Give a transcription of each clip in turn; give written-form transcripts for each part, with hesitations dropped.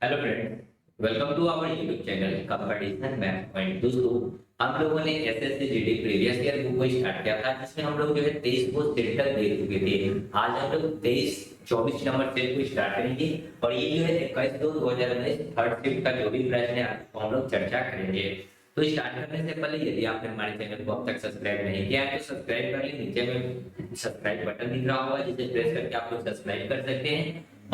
Hello friend, welcome to our YouTube channel competition math point. दोस्तों, हम लोगों ने SSC GD previous year book को स्टार्ट किया था, जिसमें हम लोग जो है 23 को सेट तक देख चुके थे। आज हम लोग 24 नंबर सेट को स्टार्ट करेंगे और ये जो है 21/2/2019 थर्ड शिफ्ट का जो भी प्रश्न है वो हम लोग चर्चा करेंगे। तो स्टार्ट करने से पहले यदि आपने हमारे चैनल को अब तक सब्सक्राइब नहीं किया है तो सब्सक्राइब कर लें। नीचे में सब्सक्राइब बटन दिख रहा होगा, जिसे प्रेस करके आप लोग सब्सक्राइब कर सकते हैं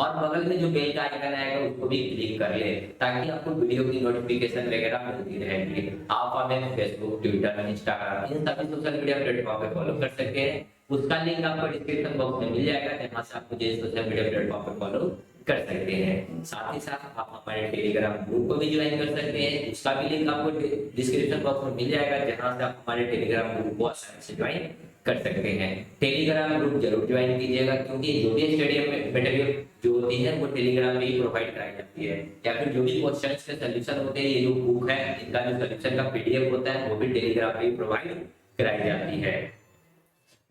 और बगल में जो बेल का आइकन आएगा उसको भी क्लिक कर ले, ताकि आपको वीडियो की नोटिफिकेशन वगैरह मिलती रहेगी। आप हमें फेसबुक, ट्विटर, इंस्टाग्राम इन सभी सोशल मीडिया प्लेटफॉर्म पे फॉलो कर सकते हैं। उसका लिंक आपको डिस्क्रिप्शन बॉक्स में मिल जाएगा, जहां से आप मुझे सोशल मीडिया प्लेटफॉर्म पे फॉलो कर सकते हैं। साथ ही साथ आप हमारे टेलीग्राम ग्रुप को भी ज्वाइन कर सकते हैं। उसका भी लिंक आपको डिस्क्रिप्शन बॉक्स में मिल जाएगा, जहां से आप हमारे टेलीग्राम ग्रुप को आसानी से ज्वाइन कर सकते हैं। टेलीग्राम ग्रुप जरूर ज्वाइन कीजिएगा, क्योंकि जो भी स्टडी मटेरियल जो होती है वो टेलीग्राम में ही प्रोवाइड कराई जाती है, या फिर जो भी क्वेश्चंस के सॉल्यूशन होते हैं, ये जो बुक है इनका जो सॉल्यूशन का पीडीएफ होता है वो भी टेलीग्राम में ही प्रोवाइड कराई जाती है।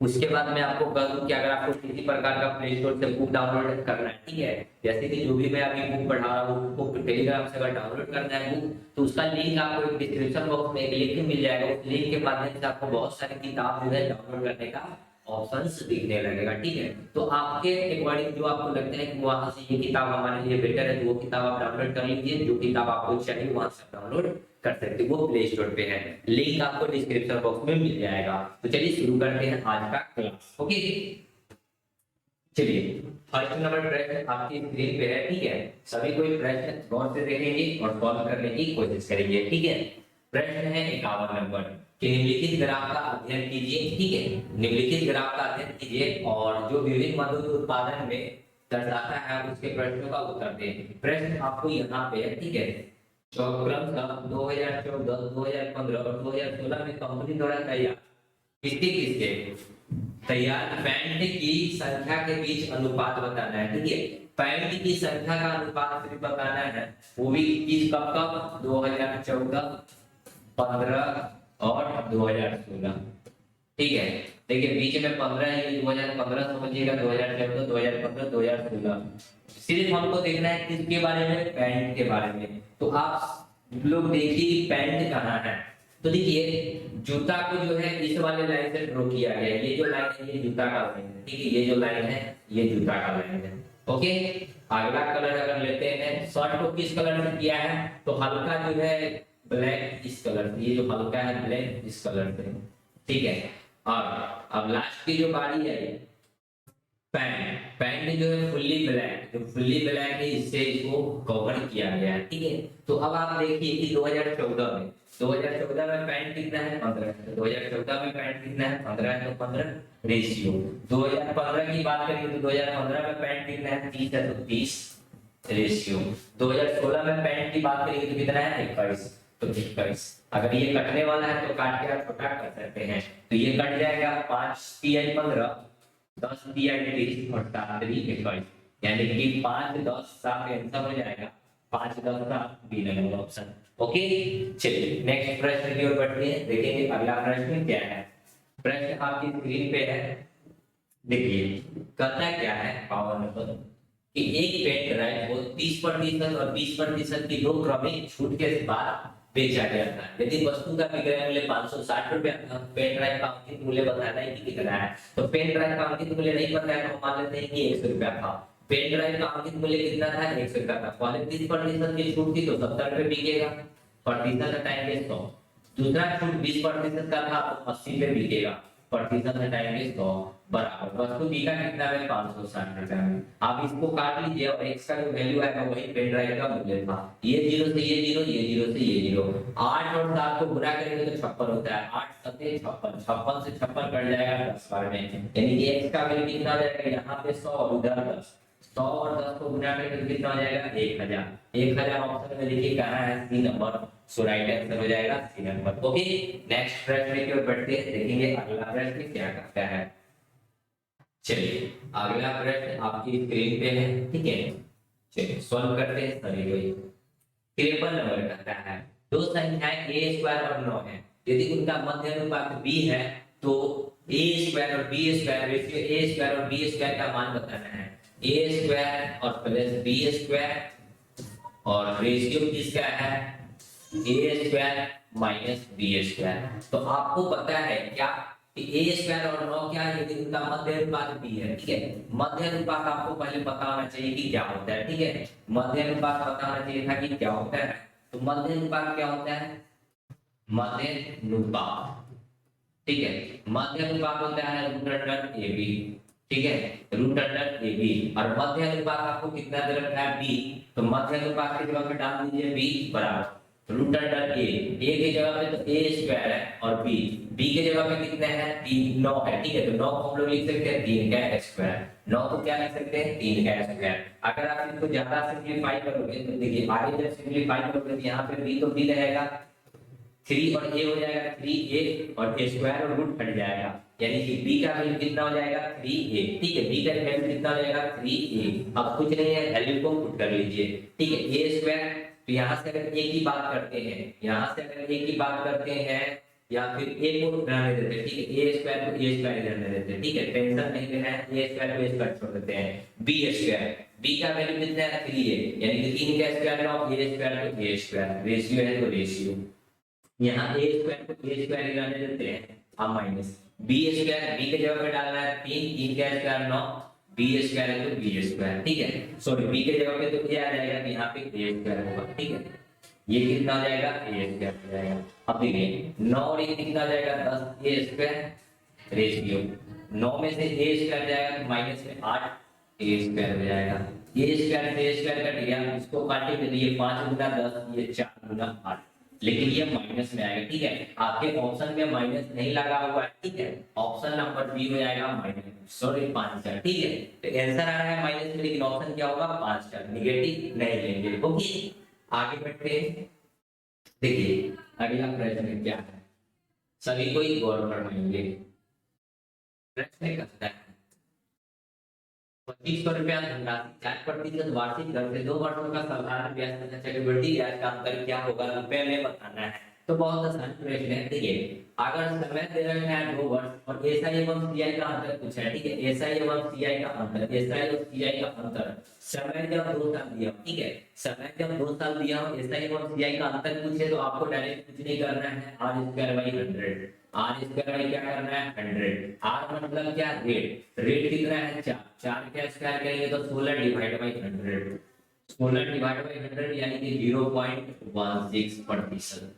उसके बाद मैं आपको कह दूं कि अगर आपको किसी प्रकार का प्ले स्टोर से बुक डाउनलोड करना है, ठीक है, जैसे कि जो भी मैं अभी बुक पढ़ा रहा हूँ उसको टेलीग्राम से अगर डाउनलोड करना है बुक, तो उसका लिंक आपको एक डिस्क्रिप्शन बॉक्स में एक लिंक मिल जाएगा। उस लिंक के माध्यम से आपको बहुत सारी किताब जो है डाउनलोड करने का ऑप्शंस दिखने लगेगा, ठीक है। तो आपके अकॉर्डिंग जो आपको लगता है कि वहां से ये किताब हमारे लिए बेटर है, तो वो किताब आप डाउनलोड कर लीजिए। जो किताब आपको चाहिए वहां से डाउनलोड कर सकते हैं, वो प्ले स्टोर पे है, लिंक आपको डिस्क्रिप्शन बॉक्स में मिल जाएगा। तो चलिए शुरू करते हैं आज का क्लास। ओके, चलिए फर्स्ट नंबर प्रश्न आपकी स्क्रीन पे है, ठीक है। सभी कोई प्रश्न गौर से देखेंगे और सॉल्व करने की कोशिश करेंगे, ठीक है। प्रश्न है 51 नंबर कि निम्नलिखित ग्राफ का अध्ययन कीजिए, ठीक है। निम्नलिखित ग्राफ का अध्ययन कीजिए और जो विभिन्न मदों के उत्पादन में दर्शाता है उसके प्रश्नों का उत्तर दें। प्रश्न आपको यहाँ पे है, ठीक है। क्रमशः 2014, 2015 और 2016 में कंपनी द्वारा तैयार किसके किसके तैयार पैंट की संख्या के बीच अनुपात बताना है, ठीक है। पैंट की संख्या का अनुपात सिर्फ बताना है, वो भी किस कब कब 2014, 15 और 2016, ठीक है। देखिए बीच में 15 है, 2015 समझिएगा, 2014, 2015, 2016। सिर्फ हमको देखना है किसके बारे में, पैंट के बारे में। तो आप लोग देखिए पैंट कहाँ है। तो देखिए जूता को जो है इस वाले लाइन से ड्रॉ किया गया है। ये जो लाइन है ये जूता का लाइन है, ठीक है। ये जो लाइन है ये जूता का लाइन है। ओके, अगला कलर अगर लेते हैं, शर्ट को किस कलर से किया है, तो हल्का जो है ब्लैक इस कलर से, ये जो हल्का है ब्लैक इस कलर से, ठीक है। और अब लास्ट की जो बारी है पैंट, पैंट जो है फुल्ली ब्लैक, जो फुल्ली ब्लैक है इससे इसको कवर किया गया है, ठीक है। तो अब आप देखिए कि 2014 में पैंट कितना है, 15 है। 2014 में पैंट कितना है, 15 है, तो 15 रेशियो। 2015 की बात करेंगे तो 2015 में पैंट कितना है, 30 है, तो 30 रेशियो। 2016 में पैंट की बात करेंगे तो कितना है, 21, तो 21। अगर ये कटने वाला है तो काट के आप छोटा कर सकते हैं, तो ये कट जाएगा 5 तिहाई 15, 10 तिहाई 30 और 7 तिहाई 21, यानी कि 5 10 7 आंसर हो जाएगा। 5 10 7 बी नंबर ऑप्शन। ओके, चलिए नेक्स्ट प्रश्न की ओर बढ़ते हैं, देखेंगे अगला प्रश्न क्या है। प्रश्न आपकी स्क्रीन पे है, देखिए कहता क्या है पावर नंबर कि एक पेन ड्राइव को 30% और 20% की दो क्रमिक छूट के बाद बेचा गया था। यदि वस्तु का विक्रय मूल्य 560 रुपया था, पेन ड्राइव का अंकित मूल्य बताना है कि कितना है। तो पेन ड्राइव का अंकित मूल्य नहीं पता है तो मान लेते हैं कि 100 रुपया था। पेन ड्राइव का अंकित मूल्य कितना था, 100 रुपया था। पहले 30% की छूट थी तो 70 रुपये बिकेगा, प्रतिशत हटाएंगे 100। दूसरा छूट 20% का था तो 80 पे बिकेगा, प्रतिशत हटाएंगे 100, बराबर वस्तु बिका कितना है, 560 रुपया में। आप इसको काट लीजिए और x का जो वैल्यू आएगा वही पेन ड्राइव का मूल्य था। ये 0 से ये 0, ये 0 से ये 0। 8 और 7 को गुणा करेंगे तो 56 होता है। 8 7 56, 56 से 56 कट जाएगा 10 बार में, यानी कि x का वैल्यू कितना हो जाएगा, यहाँ पे 100 और उधर 10। 100 और 10 को गुणा करेंगे तो कितना हो जाएगा, 1000। 1000 ऑप्शन में देखिए कहाँ है, सी नंबर। सो राइट आंसर हो जाएगा सी नंबर। ओके, नेक्स्ट प्रश्न की ओर बढ़ते हैं, देखेंगे अगला प्रश्न क्या कहता है। चलिए अगला प्रश्न आपकी स्क्रीन पे है, ठीक है। चलिए सॉल्व करते हैं सभी को। 53 नंबर कहता है दो संख्याएं a स्क्वायर और 9 है, यदि उनका मध्य अनुपात b है तो a स्क्वायर और b square ratio a square और b स्क्वायर का मान बताना है। a स्क्वायर और प्लस b स्क्वायर और रेशियो किसका है, ए स्क्वायर माइनस बी स्क्वायर। तो आपको पता है क्या कि ए स्क्वायर और 9 क्या है, यदि उनका मध्य अनुपात बी है, ठीक है। मध्य अनुपात आपको पहले पता होना चाहिए कि क्या होता है, ठीक है। मध्य अनुपात पता होना चाहिए था कि क्या होता है। तो मध्य अनुपात क्या होता है, मध्य अनुपात, ठीक है, मध्य अनुपात होता है रूट अंडर ए बी, ठीक है, रूट अंडर ए बी। और मध्य अनुपात आपको कितना दे रखा है, बी। तो मध्य अनुपात की जगह पे डाल दीजिए बी बराबर रूट अंडर ए। ए की जगह पे तो ए स्क्वायर है और बी, बी के जगह पे कितना है, 3 9 है, ठीक है। तो 9 को हम लोग लिख सकते हैं 3 का स्क्वायर, 9 को क्या लिख सकते हैं, 3 का स्क्वायर। अगर आप इसको ज्यादा सिंपलीफाई करोगे तो देखिए आगे जब सिंपलीफाई करोगे तो यहाँ पे बी तो बी रहेगा, 3 और a हो जाएगा 3a और a स्क्वायर और रूट हट जाएगा, यानी कि b का वैल्यू कितना हो जाएगा 3a, ठीक है। b का वैल्यू कितना हो जाएगा 3a। अब कुछ नहीं है, वैल्यू को पुट कर लीजिए, ठीक है। a स्क्वायर, तो यहाँ से अगर a की बात करते हैं, यहाँ से अगर a की बात करते हैं या फिर a को रहने देते हैं, ठीक है। a स्क्वायर को a स्क्वायर रहने देते हैं, ठीक है, टेंशन नहीं लेना है। a स्क्वायर को a स्क्वायर छोड़ देते हैं। b स्क्वायर, b का वैल्यू कितना है 3a, यानी कि 3 का स्क्वायर लो, a स्क्वायर को a स्क्वायर, रेशियो है तो रेशियो, यहाँ a स्क्वायर को a स्क्वायर ही रहने देते हैं, अब माइनस b स्क्वायर, b के जगह पे डालना है 3, 3 का स्क्वायर 9, b स्क्वायर है तो b स्क्वायर, ठीक है। सॉरी b के जगह पे तो क्या आ जाएगा, यहाँ पे a स्क्वायर होगा, ठीक है। ये कितना हो जाएगा, a स्क्वायर हो जाएगा। अब देखिए 9 और ये कितना हो जाएगा 10 a स्क्वायर, रेशियो 9 में से a स्क्वायर जाएगा तो माइनस में 8 a स्क्वायर हो जाएगा। a स्क्वायर से a स्क्वायर कट गया, इसको काटे तो ये 5 गुना 10, ये 4 गुना 8, लेकिन ये माइनस में आएगा, ठीक है। आपके ऑप्शन में माइनस नहीं लगा हुआ है, ठीक है। ऑप्शन नंबर बी हो जाएगा माइनस, सॉरी 5 4, ठीक है। तो आंसर आ रहा है माइनस में, लेकिन ऑप्शन क्या होगा 5 4, नेगेटिव नहीं लेंगे, ओके। आगे बढ़ते हैं, देखिए अगला प्रश्न क्या है, सभी को ही गौर फरमाएंगे। प्रश्न कहता है 2500 रुपया धनराशि 4% वार्षिक दर से 2 वर्षों का साधारण ब्याज तथा चक्रवृद्धि ब्याज का अंतर क्या होगा, रुपए में बताना है। तो बहुत आसान प्रश्न है, देखिए अगर समय दे रखा है 2 वर्ष और एसआई एवं सीआई का अंतर पूछा है, ठीक है। एसआई एवं सीआई का अंतर, एसआई और सीआई का अंतर, समय जब 2 साल दिया, ठीक है, समय जब 2 साल दिया हो, एसआई एवं सीआई का अंतर पूछे तो आपको डायरेक्ट कुछ नहीं करना है, R square by 100, R square by क्या करना है 100। आर मतलब क्या, रेट, रेट कितना है 4, 4 का स्क्वायर करेंगे तो 16 डिवाइड बाई 100, 16 डिवाइड बाई 100 यानी कि 0.16%।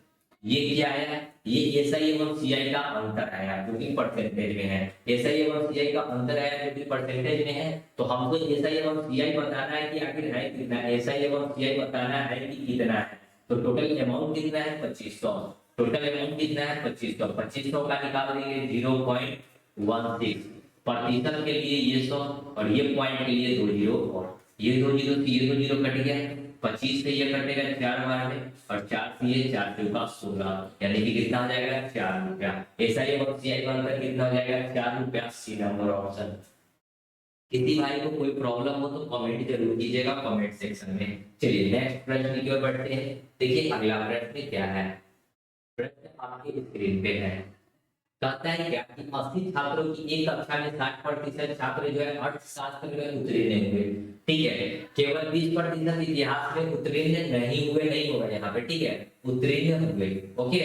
ये क्या है, ये एसआई एवं सीआई का अंतर आया जो कि परसेंटेज में है, एसआई एवं सीआई का अंतर आया जो कि परसेंटेज में है। तो हमको एसआई एवं सीआई बताना है कि आखिर है कितना, एसआई एवं सीआई बताना है कि कितना है। तो टोटल अमाउंट कितना है 2500, टोटल अमाउंट कितना है 2500, 2500 का निकाल देंगे 0.16, प्रतिशत के लिए ये 100 और ये पॉइंट के लिए 2 जीरो, और ये 2 जीरो से ये 2 जीरो कट गया, 25 से ये कटेगा 4 बार में, और 4 से ये 4 चौका 16, यानी कि कितना हो जाएगा 4 रुपया। एसआई और सीआई का अंतर कितना हो जाएगा 4 रुपया, सी नंबर ऑप्शन। किसी भाई को कोई प्रॉब्लम हो तो कमेंट जरूर कीजिएगा कमेंट सेक्शन में। चलिए नेक्स्ट प्रश्न की ओर बढ़ते हैं। देखिए अगला प्रश्न क्या है, प्रश्न आपके स्क्रीन पे है, कहता है क्या कि 80 छात्रों की एक कक्षा में 60% छात्र जो है अर्थशास्त्र में उत्तीर्ण हुए, ठीक है। केवल 20% इतिहास में उत्तीर्ण नहीं हुए, नहीं होगा यहाँ पे, ठीक है, उत्तीर्ण हुए, ओके।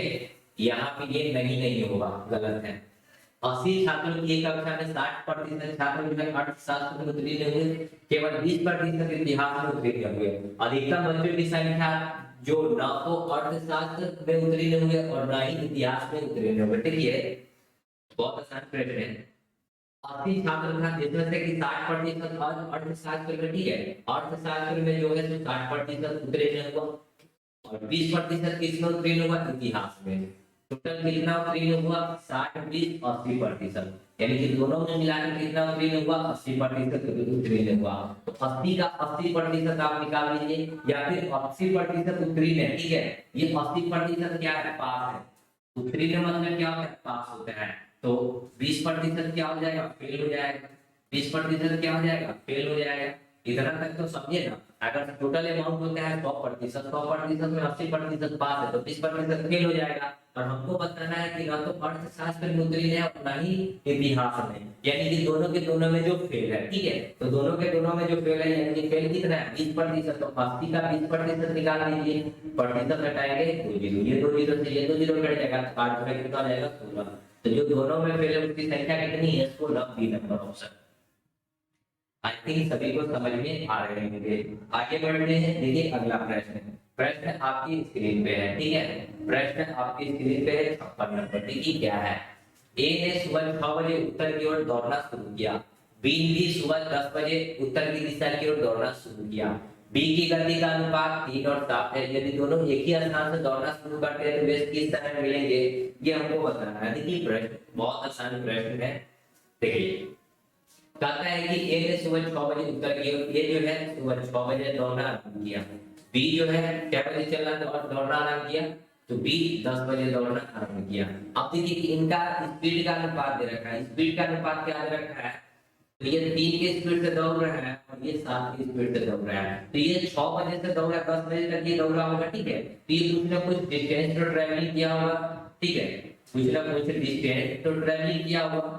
यहाँ पे ये नहीं होगा, गलत है। 80 छात्रों की एक कक्षा में 60% छात्र जो है अर्थशास्त्र में उत्तीर्ण हुए, केवल 20% इतिहास में उत्तीर्ण हुए। अधिकतम बच्चों की संख्या जो न तो अर्थशास्त्र में उत्तीर्ण हुए और न ही इतिहास में उत्तीर्ण हुए, ठीक है। बहुत आसान प्रश्न है। 80 छात्र था जिसमें से कि 60% अर्थशास्त्र में, ठीक है, अर्थशास्त्र में जो है 60% उत्तीर्ण हुआ और 20% किसमें उत्तीर्ण हुआ, इतिहास में। टोटल कितना उत्तीर्ण हुआ 60 20 80%, यानी कि दोनों में मिलाकर कितना उत्तीर्ण हुआ 80% उत्तीर्ण हुआ। तो 80 का 80% आप निकाल लीजिए या फिर 80% उत्तीर्ण है, ठीक है। ये 80% क्या है, पास है। उत्तीर्ण मतलब क्या होता है, पास होता है। तो 20% क्या हो जाएगा, फेल हो जाएगा। 20% क्या हो जाएगा, फेल हो जाएगा। इतना तक तो समझे ना। अगर टोटल अमाउंट होता है 100%, 100% में 80% पास है तो 20% फेल हो जाएगा। और हमको बताना है कि ना तो अर्थशास्त्र में उत्तीर्ण है और ना ही इतिहास में, यानी कि दोनों के दोनों में जो फेल है, ठीक है। तो दोनों के दोनों में जो फेल है, यानी कि फेल कितना है 20%, तो 80 का 20% निकाल लीजिए, प्रतिशत हटाएंगे 2 जीरो, ये 2 जीरो से ये 2 जीरो कट जाएगा, तो 8 में कितना आ जाएगा 16। तो जो दोनों में फेल है उसकी संख्या कितनी है, 16, B number option. I think सभी को समझ में आ रहे होंगे। आगे बढ़ते हैं, देखिए अगला प्रश्न। प्रश्न आपकी स्क्रीन पे है, ठीक है। प्रश्न आपकी स्क्रीन पे है 56 नंबर। देखिए क्या है। ए ने सुबह 6 बजे उत्तर की ओर दौड़ना शुरू किया। बी ने भी सुबह 10 बजे उत्तर की दिशा की ओर दौड़ना शुरू किया। बी की गति का अनुपात 3 और 7 है। यदि दोनों एक ही स्थान से दौड़ना शुरू करते हैं तो वे किस समय मिलेंगे, ये हमको बताना है। देखिए प्रश्न बहुत आसान प्रश्न है। देखिए कहता है कि ए ने सुबह 6 बजे उत्तर की ओर, ये जो है सुबह 6 बजे दौड़ना आरंभ किया। बी जो है क्या बजे चला दौड़ना आरंभ किया, तो बी 10 बजे दौड़ना आरंभ किया। अब देखिए कि इनका स्पीड का अनुपात दे रखा है। स्पीड का अनुपात क्या दे रखा है, तो ये 3 की स्पीड से दौड़ रहा है और ये 7 की स्पीड से दौड़ रहा है। तो ये 6 बजे से दौड़ा, 10 बजे तक ये दौड़ा होगा, ठीक है। तो ये कुछ ना कुछ डिस्टेंस तो ट्रैवलिंग किया होगा, ठीक है, कुछ ना कुछ डिस्टेंस तो ट्रैवलिंग किया होगा।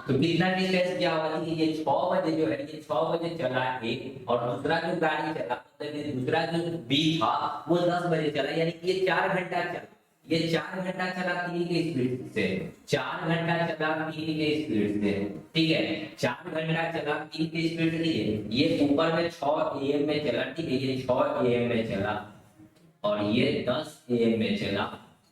तो कितना डिस्टेंस क्या होगा कि ये 6 बजे जो है, ये 6 बजे चला है और दूसरा जो गाड़ी चला, मतलब ये दूसरा जो बी था वो 10 बजे चला, यानी कि ये 4 घंटा चला। ये 4 घंटा चला 3 की स्पीड से, 4 घंटा चला 3 की स्पीड से, ठीक है। 4 घंटा चला 3 की स्पीड से, ये ऊपर में 6 AM में चला, ठीक है, ये 6 AM में चला और ये 10 AM में चला।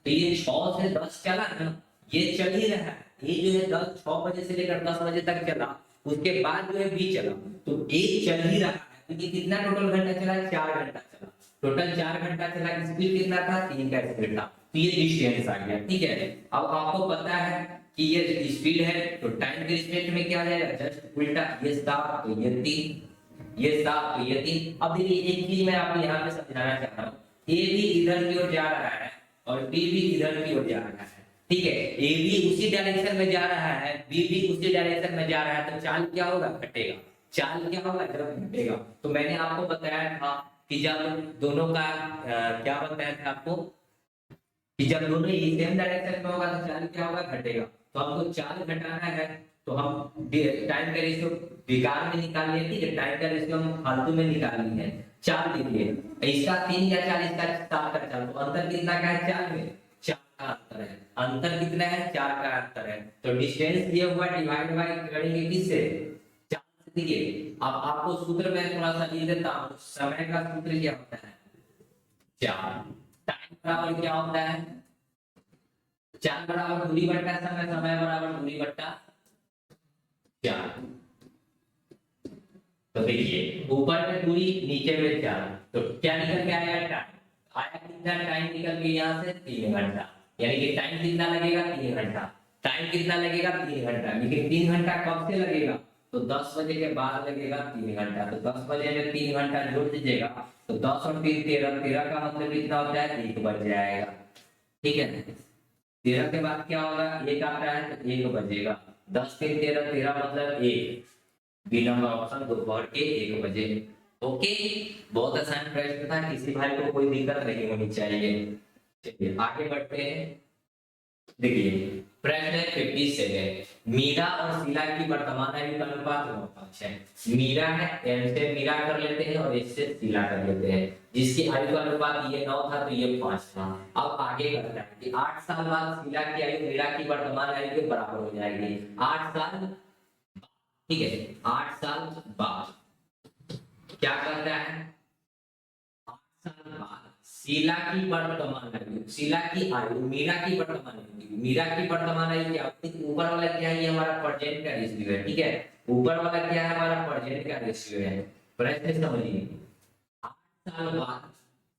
तो ये 6 से 10 चला ना, ये चल ही रहा है। ये जो है 6 बजे से लेकर 10 बजे तक चला, उसके बाद जो है बी चला, तो ए चल ही रहा है। तो ये कितना टोटल घंटा चला, 4 घंटा चला। टोटल 4 घंटा चला, स्पीड कितना था, 3 का स्पीड था। तो ये डिस्टेंस आ गया, ठीक है। अब आपको पता है कि ये स्पीड है, तो टाइम के रिस्पेक्ट में क्या आ जाएगा, जस्ट उल्टा। ये 7 तो ये 3, ये 7 तो ये 3। अब देखिए एक चीज मैं आपको यहाँ पे समझाना चाह रहा हूँ। ए भी इधर की ओर जा रहा है और बी भी इधर की ओर जा रहा है, ठीक है। ए भी उसी डायरेक्शन में जा रहा है, बी भी उसी डायरेक्शन में जा रहा है, तो चाल क्या होगा, घटेगा। चाल क्या होगा, जब घटेगा। तो मैंने आपको बताया था कि जब दोनों का क्या बताया था आपको कि जब दोनों ही सेम डायरेक्शन में होगा तो चाल क्या होगा, घटेगा। तो हमको चाल घटाना है, तो हम टाइम का रेशियो बेकार में निकाल लिए, ठीक है। टाइम का रेशियो हम फालतू में निकाल लिए। चाल देखिए, इसका 3 का चाल, इसका 7 का चाल, तो अंतर कितना का है, चाल में 4 का अंतर है। अंतर कितना है, 4 का अंतर है। तो डिस्टेंस दिया हुआ डिवाइड बाय करेंगे किससे, 4 से। देखिए अब आपको सूत्र में थोड़ा सा लिख देता हूं। समय का सूत्र क्या होता है, 4। टाइम बराबर क्या होता है, 4 बराबर दूरी बट्टा समय, समय बराबर दूरी बट्टा 4। तो देखिए ऊपर में दूरी, नीचे में 4, तो क्या निकल के आया, टाइम आया कितना, टाइम निकल के यहाँ से 3 घंटा, यानी कि टाइम कितना लगेगा, 3 घंटा। टाइम कितना लगेगा, 3 घंटा। लेकिन 3 घंटा कब से लगेगा, तो 10 बजे के बाद लगेगा 3 घंटा। तो 10 बजे में 3 घंटा जोड़ दीजिएगा, तो 10 और 3 13, 13 का मतलब कितना होता है, 1 बज जाएगा, ठीक है। 13 के बाद क्या होगा, 1 आता है तो 1 बजेगा। 10 3 13, 13 मतलब 1, बी नंबर ऑप्शन दोपहर के 1 बजे। ओके, बहुत आसान प्रश्न था, किसी भाई को कोई दिक्कत नहीं होनी चाहिए। चलिए आगे बढ़ते हैं। देखिए प्रश्न है 57। मीरा और शीला की वर्तमान आयु का अनुपात 9:5 है। मीरा है, एम से मीरा कर लेते हैं और एस से शीला कर लेते हैं। जिसकी आयु का अनुपात ये 9 था तो ये 5 था। अब आगे करना है कि 8 साल बाद शीला की आयु मीरा की वर्तमान आयु के बराबर हो जाएगी। 8 साल, ठीक है, 8 साल बाद क्या करना है, 8 साल बाद शीला की वर्तमान आयु, शीला की आयु मीरा की वर्तमान आयु, मीरा की वर्तमान आयु क्या होती है, ऊपर वाला क्या है, ये हमारा प्रेजेंट का रेशियो है, ठीक है। ऊपर वाला क्या है, हमारा प्रेजेंट का रेशियो है। प्रश्न समझिए, 8 साल बाद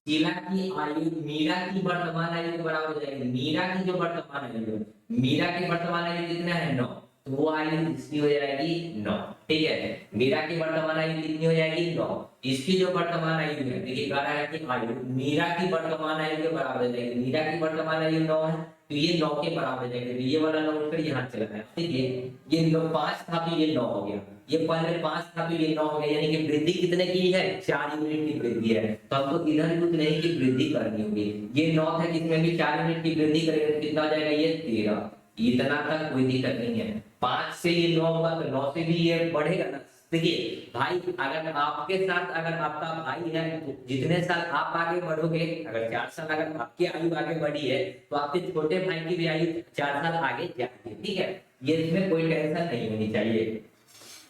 शीला की आयु मीरा की वर्तमान आयु के बराबर हो जाएगी। मीरा की जो वर्तमान आयु है, मीरा की वर्तमान आयु कितना है, 9, तो वो आयु इसकी हो जाएगी 9। ठीक है, मीरा की वर्तमान आयु कितनी हो जाएगी 9। इसकी जो वर्तमान आयु है, देखिए कह रहा है कि आयु मीरा की वर्तमान आयु के बराबर हो जाएगी। मीरा की वर्तमान आयु 9 है, तो ये 9 के बराबर हो जाएगी। तो ये वाला 9 उठकर यहाँ चला है। ठीक है, ये 9 5 था तो ये 9 हो गया, ये पहले 5 था तो ये 9 हो गया, यानी कि वृद्धि कितने की है, 4 यूनिट की वृद्धि है। तो हमको इधर भी उतने ही की वृद्धि करनी होगी। ये 9 था, किसमें भी 4 यूनिट की वृद्धि करेंगे तो कितना हो जाएगा, ये 13। इतना तक कोई दिक्कत नहीं है। 5 से ये 9 होगा तो 9 से भी ये बढ़ेगा ना। देखिए भाई, अगर आपके साथ अगर आपका भाई है तो जितने साल आप आगे बढ़ोगे, अगर 4 साल अगर आपकी आयु आगे बढ़ी है तो आपके छोटे भाई की भी आयु 4 साल आगे जाएगी। ठीक है, ये इसमें कोई टेंशन नहीं होनी चाहिए।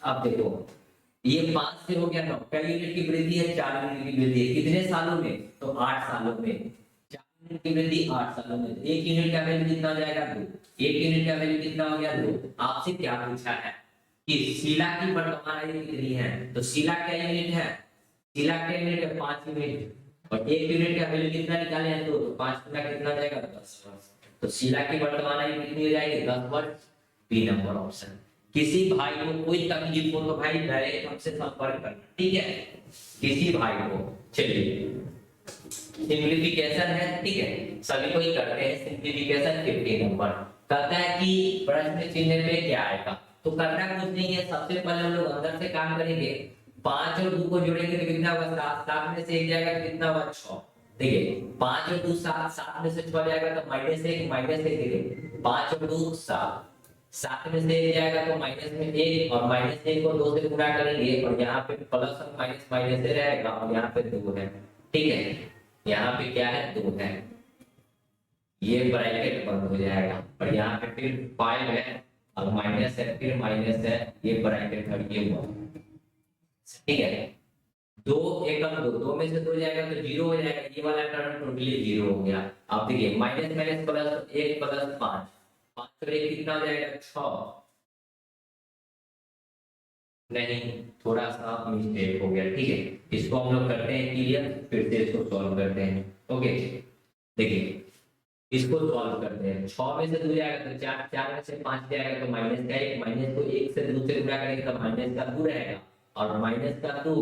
अब देखो, ये 5 से हो गया 9, कई यूनिट की वृद्धि है, 4 यूनिट की वृद्धि है। कितने सालों में, तो 8 सालों में। 4 यूनिट की वृद्धि 8 सालों में, 1 यूनिट का वैल्यू कितना हो जाएगा, 2। 1 यूनिट का वैल्यू कितना हो गया, 2। आपसे क्या पूछा है कि शीला की वर्तमान आयु कितनी है, तो शीला क्या यूनिट है, शीला क्या यूनिट है, 5 यूनिट। और 1 यूनिट का वैल्यू कितना निकाले हैं, तो 5 गुना कितना हो जाएगा, 10 वर्ष। तो शीला की वर्तमान आयु कितनी हो जाएगी, 10 वर्ष। B number option. किसी भाई को कोई तकलीफ हो तो भाई डायरेक्ट हमसे संपर्क करना। ठीक है, किसी भाई को, चलिए सिंप्लीफिकेशन है। ठीक है, सभी को ही करते हैं सिंप्लीफिकेशन। 50 नंबर कहता है कि प्रश्न चिन्ह पे क्या आएगा, तो करना कुछ नहीं है। सबसे पहले हम लोग अंदर से काम करेंगे। 5 और 2 को जोड़ेंगे तो कितना होगा, 7। 7 में से 1 जाएगा तो कितना होगा, 6। देखिए 5 और 2 7, 7 में से 6 जाएगा तो -1 -1। देखिए 5 और 2 7, 7 में से 1 जाएगा तो माइनस में 1, और -1 को 2 से गुणा करेंगे, और यहाँ पे प्लस और माइनस माइनस से रहेगा, और यहाँ पे 2 है। ठीक है, यहाँ पे क्या है, 2 है। ये ब्रैकेट बंद हो जाएगा, और यहाँ पे फिर 5 है और माइनस है, फिर माइनस है, ये ब्रैकेट हट के हुआ। ठीक है, 2 एकम 2, 2 में से 2 जाएगा तो 0 हो जाएगा। ये वाला टर्म टोटली 0 हो गया। अब देखिए माइनस माइनस प्लस 1 प्लस 5, 5 और 1 कितना हो जाएगा, 6। नहीं, थोड़ा सा मिस्टेक हो गया। ठीक है, इसको हम लोग करते हैं क्लियर, फिर से इसको सॉल्व करते हैं। ओके, देखिए इसको सॉल्व करते हैं। 6 में से 2 जाएगा तो 4, 4 में से 5 जाएगा तो माइनस का 1, माइनस को 1 से 2 से गुणा करेंगे तो माइनस का 2 रहेगा, और माइनस का 2,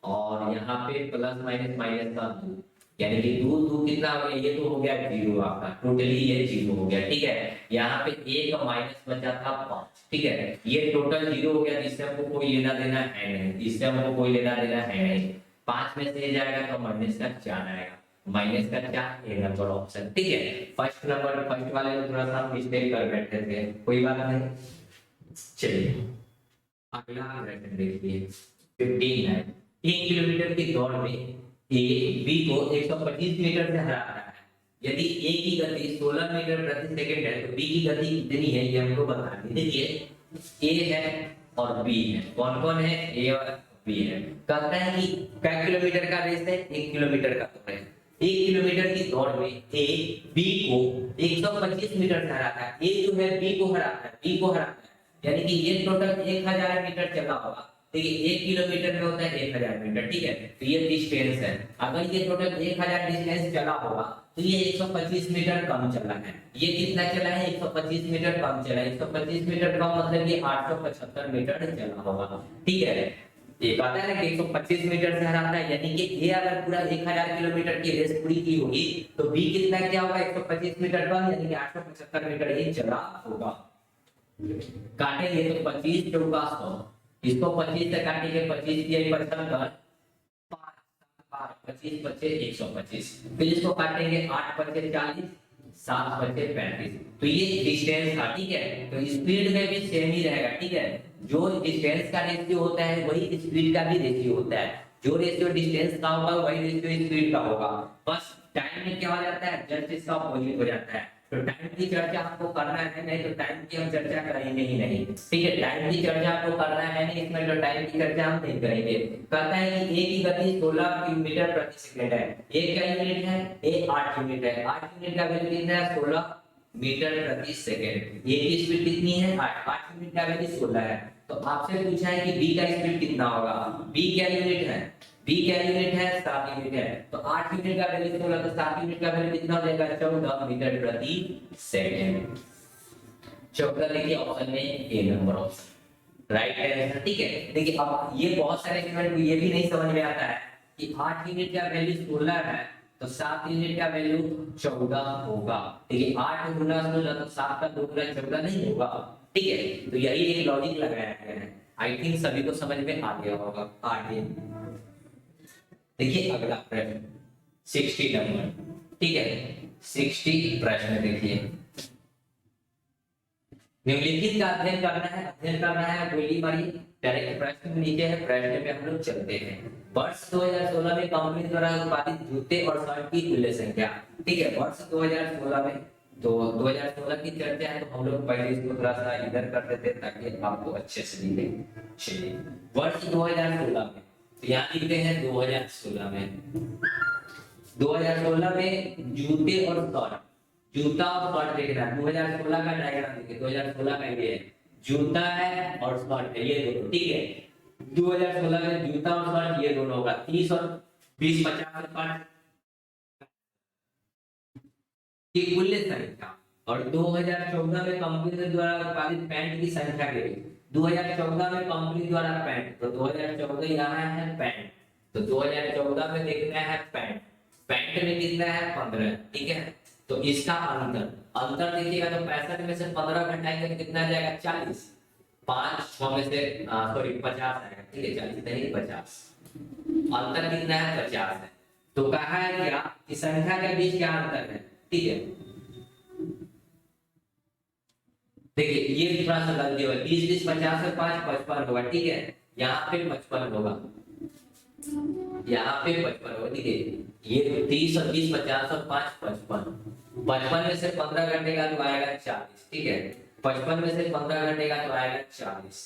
और यहाँ पे प्लस माइनस माइनस का 2, यानी कि 2 2 कितना हो गया, ये तो हो गया 0 आपका, टोटली ये 0 हो गया। ठीक है, यहाँ पे 1 माइनस बचा था 5। ठीक है, ये टोटल 0 हो गया, जिससे हमको कोई लेना देना है नहीं, जिससे हमको कोई लेना देना है नहीं। 5 में से ये जाएगा तो माइनस का 4 आएगा, माइनस का 4, ए नंबर ऑप्शन। ठीक है, फर्स्ट नंबर, फर्स्ट वाले में थोड़ा सा मिस्टेक कर बैठे थे, कोई बात नहीं। चलिए अगला प्रश्न देखिए। 15 है, 1 किलोमीटर की दौड़ में ए बी को 125 मीटर से हराता है। यदि ए की गति 16 मीटर प्रति सेकंड है तो बी की गति कितनी है, ये हमको बतानी। देखिए ए है और बी है, कौन कौन है, ए और बी है। कहता है कि क्या किलोमीटर का रेस है, 1 किलोमीटर का दौड़ है। 1 किलोमीटर की दौड़ में ए बी को 125 मीटर से हराता है। ए जो है बी को हराता है, बी को हराता है, यानी कि ये टोटल 1000 मीटर चला होगा। देखिए 1 किलोमीटर में होता है 1000 मीटर। ठीक है, तो ये डिस्टेंस है। अगर ये टोटल 1000 डिस्टेंस चला होगा तो ये 125 मीटर कम चला है। ये कितना चला है, 125 मीटर कम चला है। 125 मीटर कम मतलब ये 875 मीटर चला होगा। ठीक है, ये कहता है ना कि 125 मीटर से हराता है, यानी कि ये अगर पूरा 1000 किलोमीटर की रेस पूरी की होगी तो बी कितना क्या होगा, 125 मीटर कम, यानी कि 875 मीटर ये चला होगा। काटेंगे तो 25 चौका 100, इसको 25 से काटेंगे, 25 दिया 75, 25 बचे 125, फिर इसको काटेंगे 8 बचे 40, 7 बचे 35। तो ये डिस्टेंस था। ठीक है, तो स्पीड में भी सेम ही रहेगा। ठीक है, जो डिस्टेंस का रेशियो होता है वही स्पीड का भी रेशियो होता है। जो रेशियो डिस्टेंस का होगा वही रेशियो स्पीड का होगा। बस टाइम में क्या हो जाता है, जस्ट इसका अपोजिट हो जाता है। तो टाइम की चर्चा आपको करना है, नहीं तो टाइम की हम चर्चा करेंगे ही नहीं। ठीक है, टाइम की चर्चा आपको करना है नहीं, इसमें तो टाइम की चर्चा हम नहीं करेंगे। कहता है कि ए की गति 16 मीटर प्रति सेकंड है। ए क्या यूनिट है, ए 8 यूनिट है। 8 यूनिट का वैल्यू कितना है, 16 मीटर प्रति सेकंड। ए की स्पीड कितनी है, 8 यूनिट का वैल्यू 16 है। तो आपसे पूछा है कि बी का स्पीड कितना होगा। बी क्या यूनिट है, बी क्या यूनिट है, 7 यूनिट है। तो 8 यूनिट का वैल्यू 16, तो 7 यूनिट का वैल्यू कितना हो जाएगा, 14 मीटर प्रति सेकंड। 14 देखिए ऑप्शन में ए नंबर ऑप्शन राइट आंसर। ठीक है, देखिए अब ये बहुत सारे स्टूडेंट को ये भी नहीं समझ में आता है कि 8 यूनिट का वैल्यू 16 है तो 7 यूनिट का वैल्यू 14 होगा। देखिए 8 गुना 16 तो 7 का 2 गुना 14 नहीं होगा। ठीक है, तो यही एक लॉजिक लगाया गया है। आई थिंक सभी को समझ में आ गया होगा। आगे देखिए अगला प्रश्न 60 नंबर। ठीक है, 60 प्रश्न देखिए, निम्नलिखित का अध्ययन करना है गोली मारी। डायरेक्ट प्रश्न नीचे है, प्रश्न पे हम लोग चलते हैं। वर्ष 2016 में कंपनी द्वारा उत्पादित जूते और शर्ट की कुल संख्या। ठीक है, वर्ष 2016 में, तो 2016 की चर्चा है तो हम लोग पहले इसको थोड़ा सा इधर कर देते ताकि आपको अच्छे से दिखे। चलिए वर्ष 2016 में, तो यहाँ लिखते हैं 2016 में, 2016 में जूते और शर्ट, जूता और शर्ट देखना है। 2016 का डायग्राम देखिए, 2016 का ये है, जूता है और शर्ट है, ये दोनों। ठीक है, 2016 में जूता और शर्ट ये दोनों होगा। 30 और 20 50 और 5 की कुल संख्या। और 2014 में कंपनी द्वारा उत्पादित पैंट की संख्या के 2014 में कंपनी द्वारा पैंट, तो 2014 यहाँ है पैंट, तो 2014 में देखना है पैंट, पैंट में कितना है 15। ठीक है, तो इसका अंतर देखिएगा तो 65 में से 15 घटाएंगे तो कितना आ जाएगा 40। 5 6 में से सॉरी 50 आएगा। ठीक है, 40 नहीं 50, अंतर कितना है 50 है। तो कहा है क्या कि संख्या के बीच क्या अंतर है। ठीक है, देखिए ये थोड़ा सा गलती हुआ, 30 20 50 और 5 55 होगा। ठीक है, यहाँ पे 55 होगा, यहाँ पे 55 होगा। ठीक है, ये 30 और 20 50 और 5 55, 55 में से 15 घटेगा तो आएगा 40। ठीक है, 55 में से 15 घटेगा तो आएगा 40,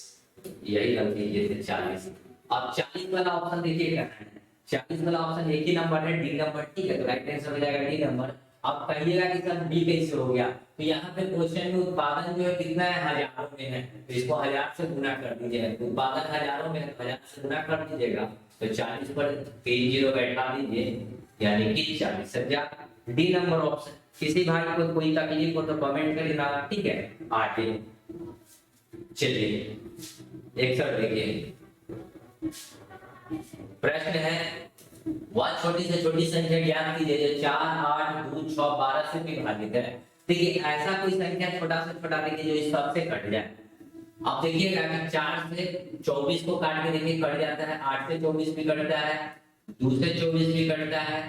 यही गलती ये थे 40। अब 40 वाला ऑप्शन देखिए करना है, 40 वाला ऑप्शन एक ही नंबर है, डी नंबर। ठीक है, तो राइट आंसर हो जाएगा डी नंबर। अब कहिएगा कि सर डी कैसे हो गया, तो यहाँ पे क्वेश्चन में उत्पादन जो है कितना है, हजारों में है, तो इसको 1000 से गुना कर दीजिएगा। तो उत्पादन हजारों में है, 1000 से गुना कर दीजिएगा, तो 40 पर 3 जीरो बैठा दीजिए, यानी कि 40 सजा डी नंबर ऑप्शन। किसी भाई को कोई तकलीफ हो तो कमेंट करिए ना। ठीक है, आगे चलिए 61 देखिए, प्रश्न है वह छोटी से छोटी संख्या ज्ञात कीजिए जो 4 8 2 6 12 से विभाजित है। देखिए ऐसा कोई संख्या छोटा से छोटा देखिए जो इस सब से कट जाए। अब देखिएगा कि 4 से 24 को काट के देखिए कट जाता है, 8 से 24 भी कटता है, 2 से 24 भी कटता है,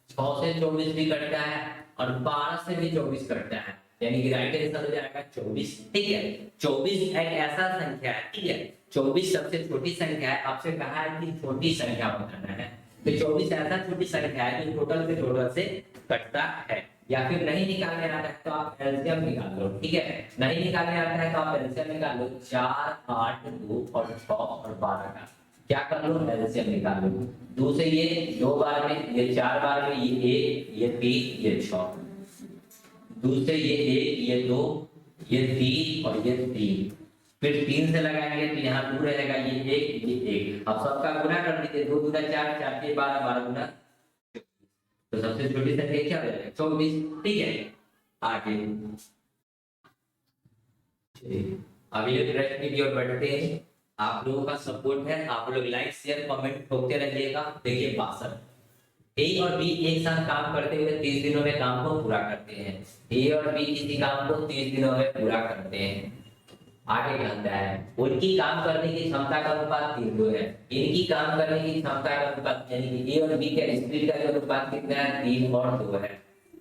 6 से 24 भी कटता है और 12 से भी 24 कटता है, यानी कि राइट आंसर हो जाएगा 24। ठीक है, 24 एक ऐसा संख्या है। ठीक है, 24 सबसे छोटी संख्या है। आपसे कहा है कि छोटी संख्या बताना है, तो 24 ऐसा छोटी संख्या है जो टोटल से कटता है। या फिर नहीं निकालने आता है तो आप एलसीएम निकाल लो। ठीक है, नहीं निकालने आता है तो आप एलसीएम निकाल लो, 4 8 2 और 6 और 12 का क्या कर लो, एलसीएम निकाल लो। 2 से ये 2 बार में, ये 4 बार में, ये 1 ये 3 ये 6, 2 से ये 1 ये 2 ये 3 और ये 3, फिर 3 से लगाएंगे तो यहाँ 2 रहेगा, ये 1 ये 1। अब सबका गुना कर दीजिए, 2 गुना 4 4 के 12 12 गुना, तो सबसे छोटी संख्या क्या हो जाएगा 24। ठीक है, आगे अगले प्रश्न की ओर बढ़ते हैं। आप लोगों का सपोर्ट है, आप लोग लाइक शेयर कमेंट ठोकते रहिएगा। देखिए 62, ए और बी एक साथ काम करते हुए 30 दिनों में काम को पूरा करते हैं। ए और बी किसी काम को 30 दिनों में पूरा करते हैं। आगे कहता है उनकी काम करने की क्षमता का अनुपात 3:2 है। इनकी काम करने की क्षमता का अनुपात यानी कि ए और बी के स्पीड का जो अनुपात कितना है 3 और 2 है।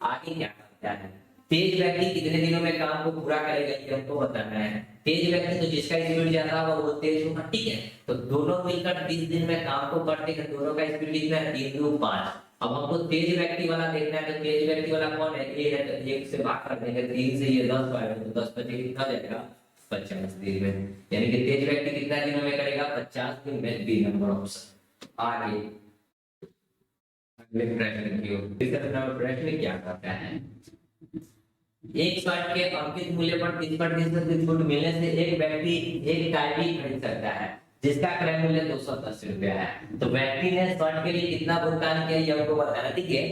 आगे क्या कहता है, तेज व्यक्ति कितने दिनों में काम को पूरा करेगा ये हमको बताना है। तेज व्यक्ति तो जिसका स्पीड ज्यादा होगा वो तेज होगा। ठीक है, तो दोनों मिलकर 30 दिन में काम को करते हैं, दोनों का स्पीड कितना है 3 2 5। अब हमको तेज व्यक्ति वाला देखना है, तो तेज व्यक्ति वाला कौन है, ए है, तो 1 से भाग कर देंगे, 3 से ये 10 आएगा, तो 10 बचे कितना जाएगा 50 दिन में, यानी कि तेज व्यक्ति कितना दिनों में करेगा 50 दिन में, बी नंबर ऑप्शन। आगे अगले प्रश्न की ओर, तीसरा प्रश्न क्या कहता है, एक शर्ट के अंकित मूल्य पर 30% की छूट मिलने से एक व्यक्ति एक टाई भी खरीद सकता है जिसका क्रय मूल्य 210 रुपया है। तो व्यक्ति ने शर्ट के लिए कितना भुगतान किया ये हमको बताना। ठीक है,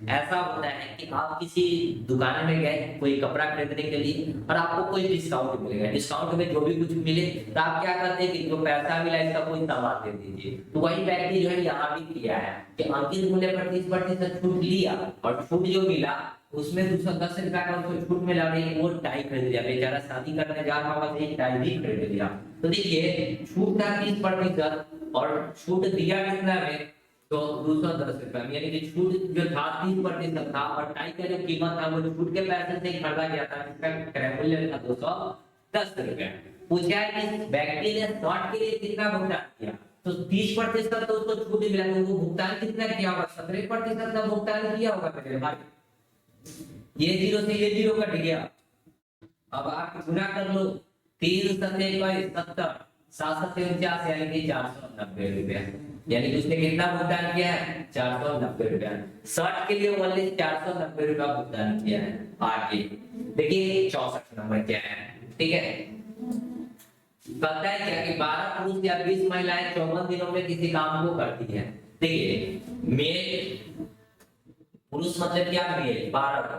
ऐसा होता है कि आप किसी दुकान में गए कोई कपड़ा खरीदने के लिए और आपको कोई डिस्काउंट मिलेगा, डिस्काउंट में जो भी कुछ मिले तो आप क्या करते हैं कि जो पैसा मिला इसका कोई सामान दे दीजिए। तो वही व्यक्ति जो है यहाँ भी किया है कि अंकित मूल्य पर 30% छूट लिया और छूट जो मिला उसमें 210 रुपया का उसको छूट मिला और वो टाई खरीद लिया। बेचारा शादी करने जा रहा होगा तो एक टाई भी खरीद लिया। तो देखिए छूट था 30% और छूट दिया कितना में, तो 210 रुपया, यानी कि छूट जो था 30% था और टाई का जो कीमत था वो छूट के पैसे से खरीदा गया था, जिसका क्रय मूल्य था 210 रुपया। पूछा है कि व्यक्ति ने शॉर्ट के लिए कितना भुगतान किया, तो 30% तो उसको छूट मिला, तो वो भुगतान कितना किया होगा, 17% का भुगतान किया होगा मेरे भाई। ये जीरो से ये जीरो कट गया। अब आप गुना कर लो, 3 सत्ते 70, 7 सत्ते 49, यानी कि 490 रुपया, यानी कि उसने कितना भुगतान किया है, 490 रुपया। शर्ट के लिए ओनली 490 रुपया भुगतान किया है। आगे देखिए 64 नंबर क्या है, ठीक है। कहता है क्या कि 12 पुरुष या 20 महिलाएं 54 दिनों में किसी काम को करती है। देखिए मेल पुरुष मतलब क्या, मेल 12 को,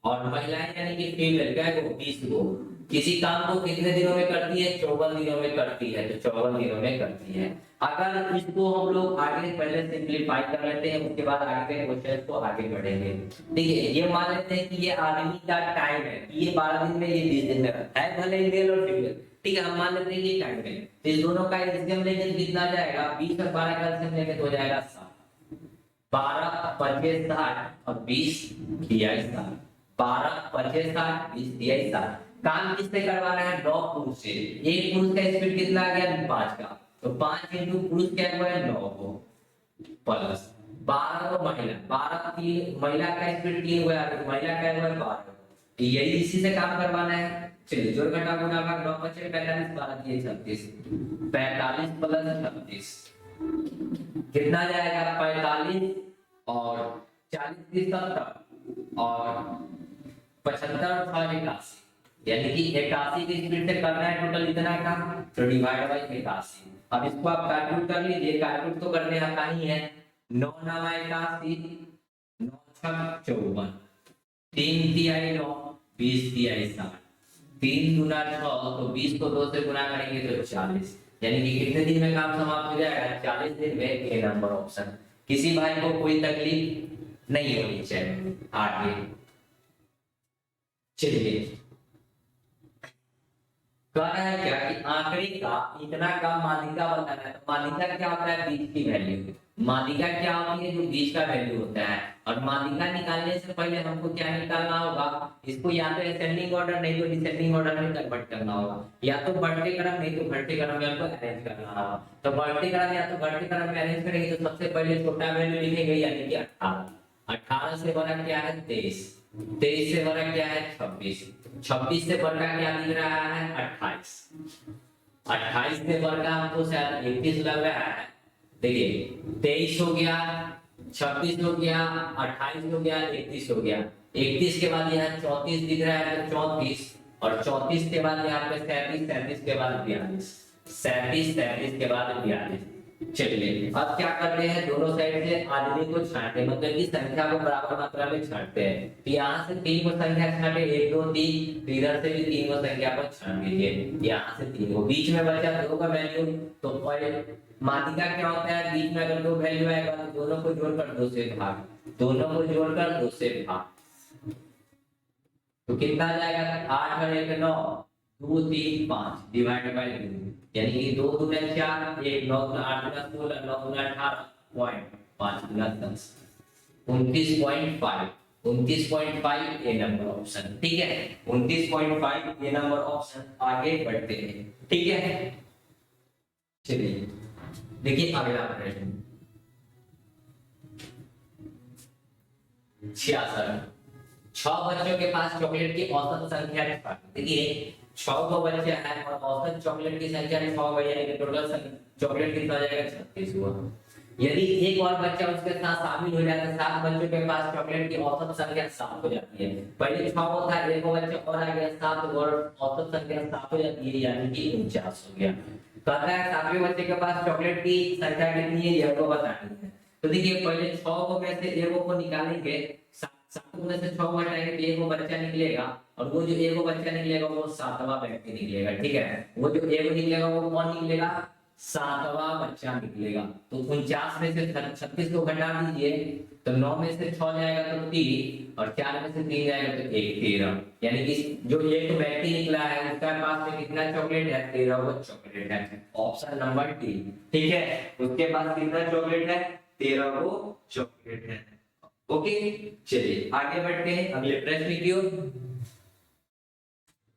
और महिलाएं यानी कि फीमेल क्या है वो 20 को, किसी काम को कितने दिनों में करती है, 54 दिनों में करती है, तो 54 दिनों में करती है। अगर इसको हम लोग आगे पहले सिंपलीफाई कर लेते हैं, उसके बाद आगे के क्वेश्चन को आगे बढ़ेंगे। देखिए ये मान लेते हैं कि ये आदमी का टाइम है, ये 12 दिन में, ये 20 दिन में है, भले मेल और फीमेल, ठीक है, हम मान लेते हैं ये टाइम है। तो इस दोनों का एलसीएम लेंगे तो कितना जाएगा, 20 और 12 का एलसीएम लेंगे तो हो जाएगा 7। 12 25 60 और 20 दिया 60, 12 25 60 20 दिया 60। काम किससे करवाना है, 9 पुरुष से। एक पुरुष का स्पीड कितना आ गया, 5 का, तो 5 इंटू पुरुष क्या हुआ है 9 को, प्लस 12 को महिला, 12 3 महिला का स्पीड 3 हुआ है, महिला का हुआ है 12, यही इसी से काम करवाना है। चलिए जोड़ घटा गुणा भाग 9 5 45 12 दिए 36, 45 प्लस 36 कितना जाएगा, 45 और 40 की 70 और 75 और 81, यानी कि 81 की स्पीड से करना है टोटल इतना का, तो डिवाइड बाय 81। अब इसको आप कैलकुलेट कर लीजिए, कैलकुलेट तो करने आता ही है। 9 9 81, 9 6 54, 3 तिया 9, 20 तिया 60, 3 गुना 6, तो 20 को 2 से गुना करेंगे तो 40, यानी कि कितने दिन में काम समाप्त हो जाएगा, 40 दिन में। ए नंबर ऑप्शन। किसी भाई को कोई तकलीफ नहीं होनी चाहिए। आगे चलिए कह रहा है क्या कि आंकड़े का इतना का माध्यिका बताना है। तो माध्यिका क्या होता है, बीच की वैल्यू। माध्यिका क्या होती है, जो बीच का वैल्यू होता है। और माध्यिका निकालने से पहले हमको क्या निकालना होगा, इसको या तो असेंडिंग ऑर्डर नहीं तो डिसेंडिंग ऑर्डर में कन्वर्ट करना होगा, या तो बढ़ते क्रम नहीं तो घटते क्रम में हमको अरेंज करना होगा। तो बढ़ते क्रम या तो घटते क्रम में अरेंज करेंगे तो सबसे पहले छोटा वैल्यू लिखेंगे, यानी कि 18। 18 से बड़ा क्या है 23, 23 से बड़ा क्या है 26, 26 से बड़ा क्या दिख रहा है 28, 28 से बड़ा हमको शायद 31 लग रहा है। देखिए 23 हो गया, 26 हो गया, 28 हो गया, 31 हो गया। 31 के बाद यहाँ 34 दिख रहा है, तो 34, और 34 के बाद यहाँ पे 37, 37 के बाद 42, 37, 37 के बाद 42। चलिए अब क्या करते हैं, दोनों साइड से आदमी को छांटते हैं, मतलब कि संख्या को बराबर मात्रा में छांटते हैं। तो यहाँ से 3 को संख्या छांटे, 1 2 3, इधर से भी 3 को संख्या को छांट दीजिए, यहाँ से 3 को, बीच में बचा 2 का वैल्यू। तो पहले माध्यिका क्या होता है, बीच में अगर 2 वैल्यू आएगा तो दोनों को जोड़कर 2 से भाग, दोनों को जोड़कर 2 से भाग, तो कितना आ जाएगा 8 और 1 9, 2 3 5 डिवाइड बाय 2, यानी कि 2 दूना 4, 1 9 दूना 8 दूना 16, 9 दूना 18 पॉइंट 5 दूना 10, 29.5, 29.5 ए नंबर ऑप्शन। ठीक है 29.5 ए नंबर ऑप्शन। आगे बढ़ते हैं, ठीक है। चलिए देखिए अगला प्रश्न 66। 6 बच्चों के पास चॉकलेट की औसत संख्या है। देखिए 6 को बच्चे हैं और औसत चॉकलेट की संख्या 6 है, यानी कि टोटल चॉकलेट कितना हो जाएगा 36 हुआ। यदि एक और बच्चा उसके साथ शामिल हो जाता है, 7 बच्चों के पास चॉकलेट की औसत संख्या 7 हो जाती है। पहले 6 होता है, एक बच्चा और आ गया 7 और औसत संख्या 7 हो जाती है, यानी कि 49 हो गया। कहता है 7वें बच्चे के पास चॉकलेट की संख्या कितनी है, यह को बतानी है। तो देखिए पहले 6 को में से 1 को निकालेंगे 7 में से 6 घटाएंगे तो एक वो बच्चा निकलेगा, और वो जो एक वो बच्चा निकलेगा वो 7वां व्यक्ति निकलेगा, ठीक है। वो जो एक निकलेगा वो कौन निकलेगा, 7वां बच्चा निकलेगा। तो 49 में से 36 को घटा दीजिए, तो 9 में से 6 जाएगा तो 3, और 4 में से 3 जाएगा तो 1, 13। यानी कि जो एक व्यक्ति निकला है उसके पास में कितना चॉकलेट है, 13 वो चॉकलेट है। ऑप्शन नंबर डी, ठीक है। उसके पास कितना चॉकलेट है, 13 वो चॉकलेट है। ओके, चलिए आगे बढ़ते हैं अगले प्रश्न की ओर।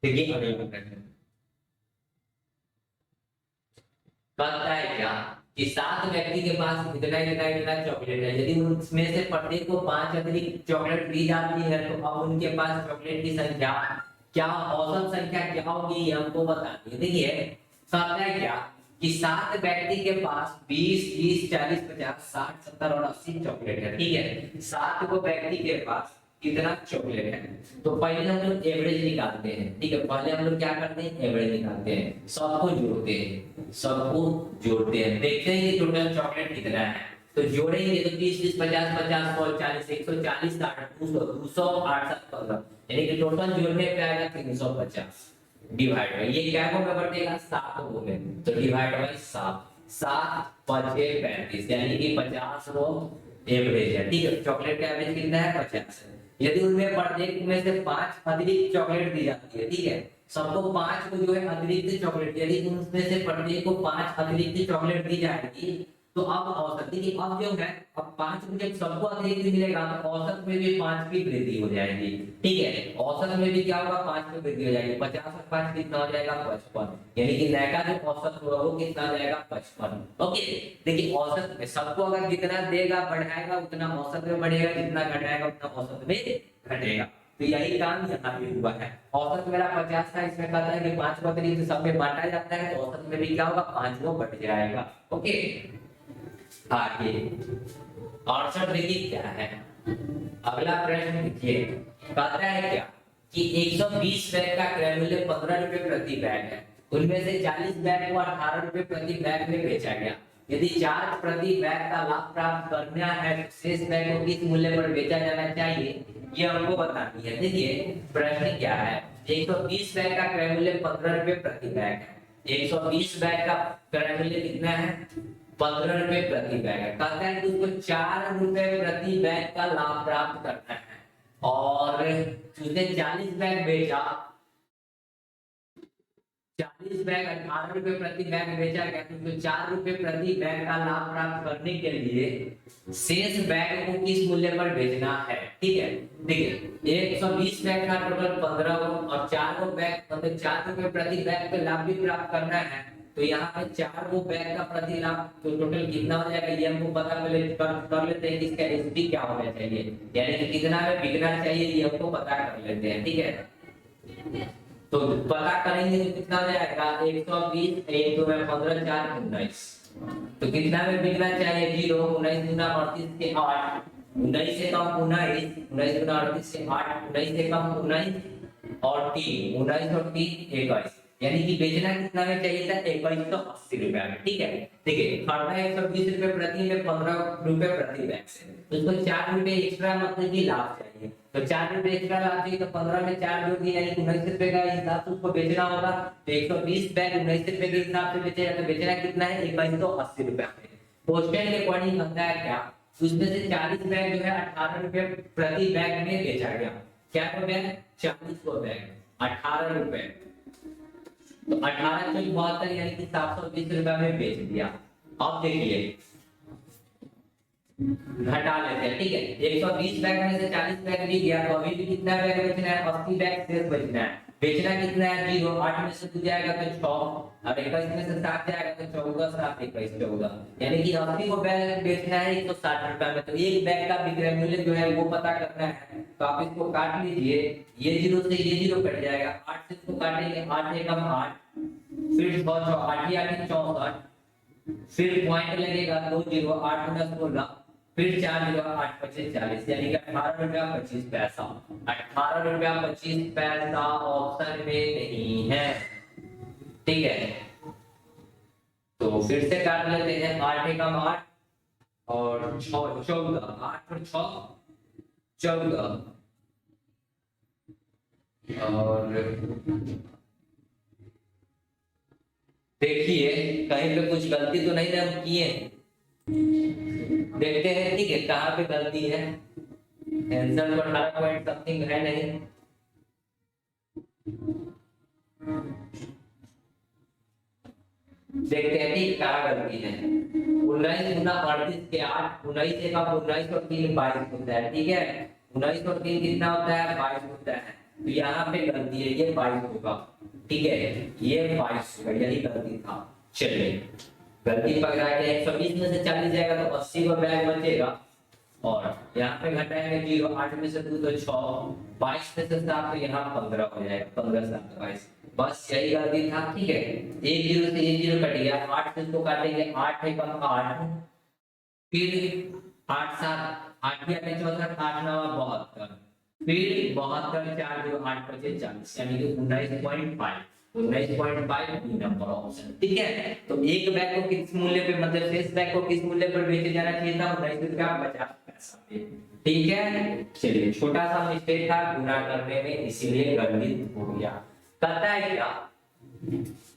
देखिए अगला प्रश्न कहता है क्या कि 7 व्यक्ति के पास इतना इतना इतना चॉकलेट है, यदि उनमें से प्रत्येक को 5 अतिरिक्त चॉकलेट दी जाती है तो अब उनके पास चॉकलेट की संख्या क्या, औसत संख्या क्या होगी, ये हमको बतानी है। देखिए कहता है क्या कि 7 व्यक्ति के पास 20, 30, 40, 50, 60, 70 और 80 चॉकलेट है, ठीक है। 7 को व्यक्ति के पास कितना चॉकलेट है, तो पहले हम लोग एवरेज निकालते हैं, ठीक है। पहले हम लोग क्या करते हैं, एवरेज निकालते हैं, सबको जोड़ते हैं, सबको जोड़ते हैं, देखते हैं कि टोटल चॉकलेट कितना है। तो जोड़ेंगे तो 30, 30, 50, 50, 100, 40, 140, 60, 200, 200, 8, 7, 15, यानी कि टोटल जोड़ने पे आएगा 350 डिवाइड बाय, ये क्या को में बढ़ेगा 7 को में, तो डिवाइड बाय 7, 7 5 35, यानी कि 50 वो एवरेज है, ठीक है। चॉकलेट का एवरेज कितना है, 50 है। यदि उनमें प्रत्येक में से 5 अतिरिक्त चॉकलेट दी जाती है, ठीक है, सबको 5 को जो है अतिरिक्त चॉकलेट, यदि उनमें से प्रत्येक को 5 अतिरिक्त चॉकलेट दी जाएगी, तो अब औसत देखिए, अब जो है अब 5 को जब सबको अतिरिक्त मिलेगा तो औसत में भी 5 की वृद्धि हो जाएगी, ठीक है। औसत में भी क्या होगा, 5 की वृद्धि हो जाएगी, 50 और 5 कितना हो जाएगा, 55, यानी कि नया का जो औसत होगा वो कितना हो जाएगा, 55। ओके, देखिए औसत में सबको अगर जितना देगा बढ़ाएगा उतना औसत में बढ़ेगा, जितना घटाएगा उतना औसत में घटेगा। तो यही काम यहाँ पे हुआ है। औसत मेरा 50 था, इसमें कहता है कि 5 को अतिरिक्त सब में बांटा जाता है, तो औसत में भी क्या होगा, 5 को बढ़ जाएगा। ओके, आगे 68 देखिए क्या है, अगला प्रश्न देखिए, कहता है क्या कि 120 बैग का क्रय मूल्य 15 रुपए प्रति बैग है, उनमें से 40 बैग को 18 रुपए प्रति बैग में बेचा गया। यदि 4 प्रति बैग का लाभ प्राप्त करना है तो शेष बैग को किस मूल्य पर बेचा जाना चाहिए, ये हमको बतानी है। देखिए प्रश्न क्या है, 120 बैग का क्रय मूल्य 15 रुपए प्रति बैग है, 120 बैग का क्रय मूल्य कितना है, 15 रुपए प्रति बैग है। कहता है कि उसको 4 रुपए प्रति बैग का लाभ प्राप्त करना है, और उसने 40 बैग बेचा, 40 बैग 18 रुपए प्रति बैग बेचा गया, तो उसको 4 रुपए प्रति बैग का लाभ प्राप्त करने के लिए शेष बैग को किस मूल्य पर बेचना है, ठीक है। देखिए 120 बैग का टोटल 15 और 4 को बैग मतलब 4 रुपए प्रति बैग का लाभ भी प्राप्त करना है, तो यहाँ पे 4 को बैग का प्रति लाभ तो टोटल कितना हो जाएगा, ये हमको पता कर लेते हैं कि इसका एसपी क्या होना चाहिए, यानी कि कितना में बिकना चाहिए, ये हमको पता कर लेते हैं, ठीक है। तो पता करेंगे तो कितना हो जाएगा, 120 1 2 में 15 4 19, तो कितना में बिकना चाहिए, 0 19 गुना 38 के 8, 19 से कम 19, 19 गुना 38 से 8, 19 से कम 19 और 3, 19 और 3 21, यानी कि बेचना कितना में चाहिए था, 2180 रुपया में, ठीक है। देखिए खरीदना 120 रुपए प्रति में 15 रुपए प्रति बैग से, तो उसको 4 रुपए एक्स्ट्रा मतलब कि लाभ चाहिए, तो 4 रुपए एक्स्ट्रा लाभ चाहिए, तो 15 में 4 जोड़ दिया, यानी 19 रुपए का हिसाब से उसको बेचना होगा, तो 120 बैग 19 रुपए के हिसाब से बेचेगा, तो बेचना कितना है, 2180 रुपया में। क्वेश्चन के अकॉर्डिंग बनता है क्या, उसमें से 40 बैग जो है 18 रुपए प्रति बैग में बेचा गया, क्या हो गया, 40 को बैग 18 रुपए, तो 18 से 72 यानी कि 720 रुपया में बेच दिया। अब देखिए घटा लेते हैं, ठीक है। 120 बैग में से 40 बैग भी गया, तो अभी भी कितना बैग बचना है, 80 बैग शेष बचना है। बेचना कितना है, 0, 8 में से 2 जाएगा तो 6, और 21 में से 7 जाएगा तो 14, 7 21 14, यानी कि 80 को बैग बेचना है 160 रुपए में, तो एक बैग का विक्रय मूल्य जो है वो पता करना है, तो आप इसको काट लीजिए, ये 0 से ये 0 कट जाएगा, 8 से इसको काटेंगे, 8 एकम 8, फिर 6 6 8 8 64, फिर पॉइंट लगेगा 2 0 8 10 16, फिर 4 0 8 25 40, यानी कि 18 रुपया 25 पैसा, 18 रुपया 25 पैसा ऑप्शन में नहीं है, ठीक है। तो फिर से काट लेते हैं, 8 एकम 8 और 6 14, 8 और 6 14 और देखिए कहीं पे कुछ गलती तो नहीं ना हम किए, देखते हैं ठीक है कहाँ पे गलती है। आंसर तो 18 पॉइंट समथिंग है नहीं, देखते हैं ठीक कहाँ गलती है। 19 गुना 38 के 8, 19 एक 19 और 3 22 होता है, ठीक है। 19 और 3 कितना होता है 22 होता है, तो यहाँ पे गलती है, ये 22 होगा, ठीक है, ये 22 होगा, यही गलती था। चलिए गलती पकड़ा के 120 में से 40 जाएगा तो 80 का बैग बचेगा, और यहाँ पे घटाएंगे 0, 8 में से 2 तो 6, 22 में से 7 तो यहाँ 15 हो जाएगा, 15 7 22, बस यही गलती था, ठीक है। एक 0 से एक 0 कट गया, 8 से इसको काटेंगे, 8 है कम 8, फिर 8 7 8 या 64, 8 9 72, फिर 72 4 0 8 बचे 40, यानी कि 19.5, 19.5 नंबर ऑप्शन, ठीक है। तो एक बैग को किस मूल्य पे, मतलब शेष बैग को किस मूल्य पर बेचे जाना चाहिए था, 19.50 पे, ठीक है। चलिए छोटा सा मिस्टेक था गुना करने में, इसीलिए गलत हो गया। कहता है क्या,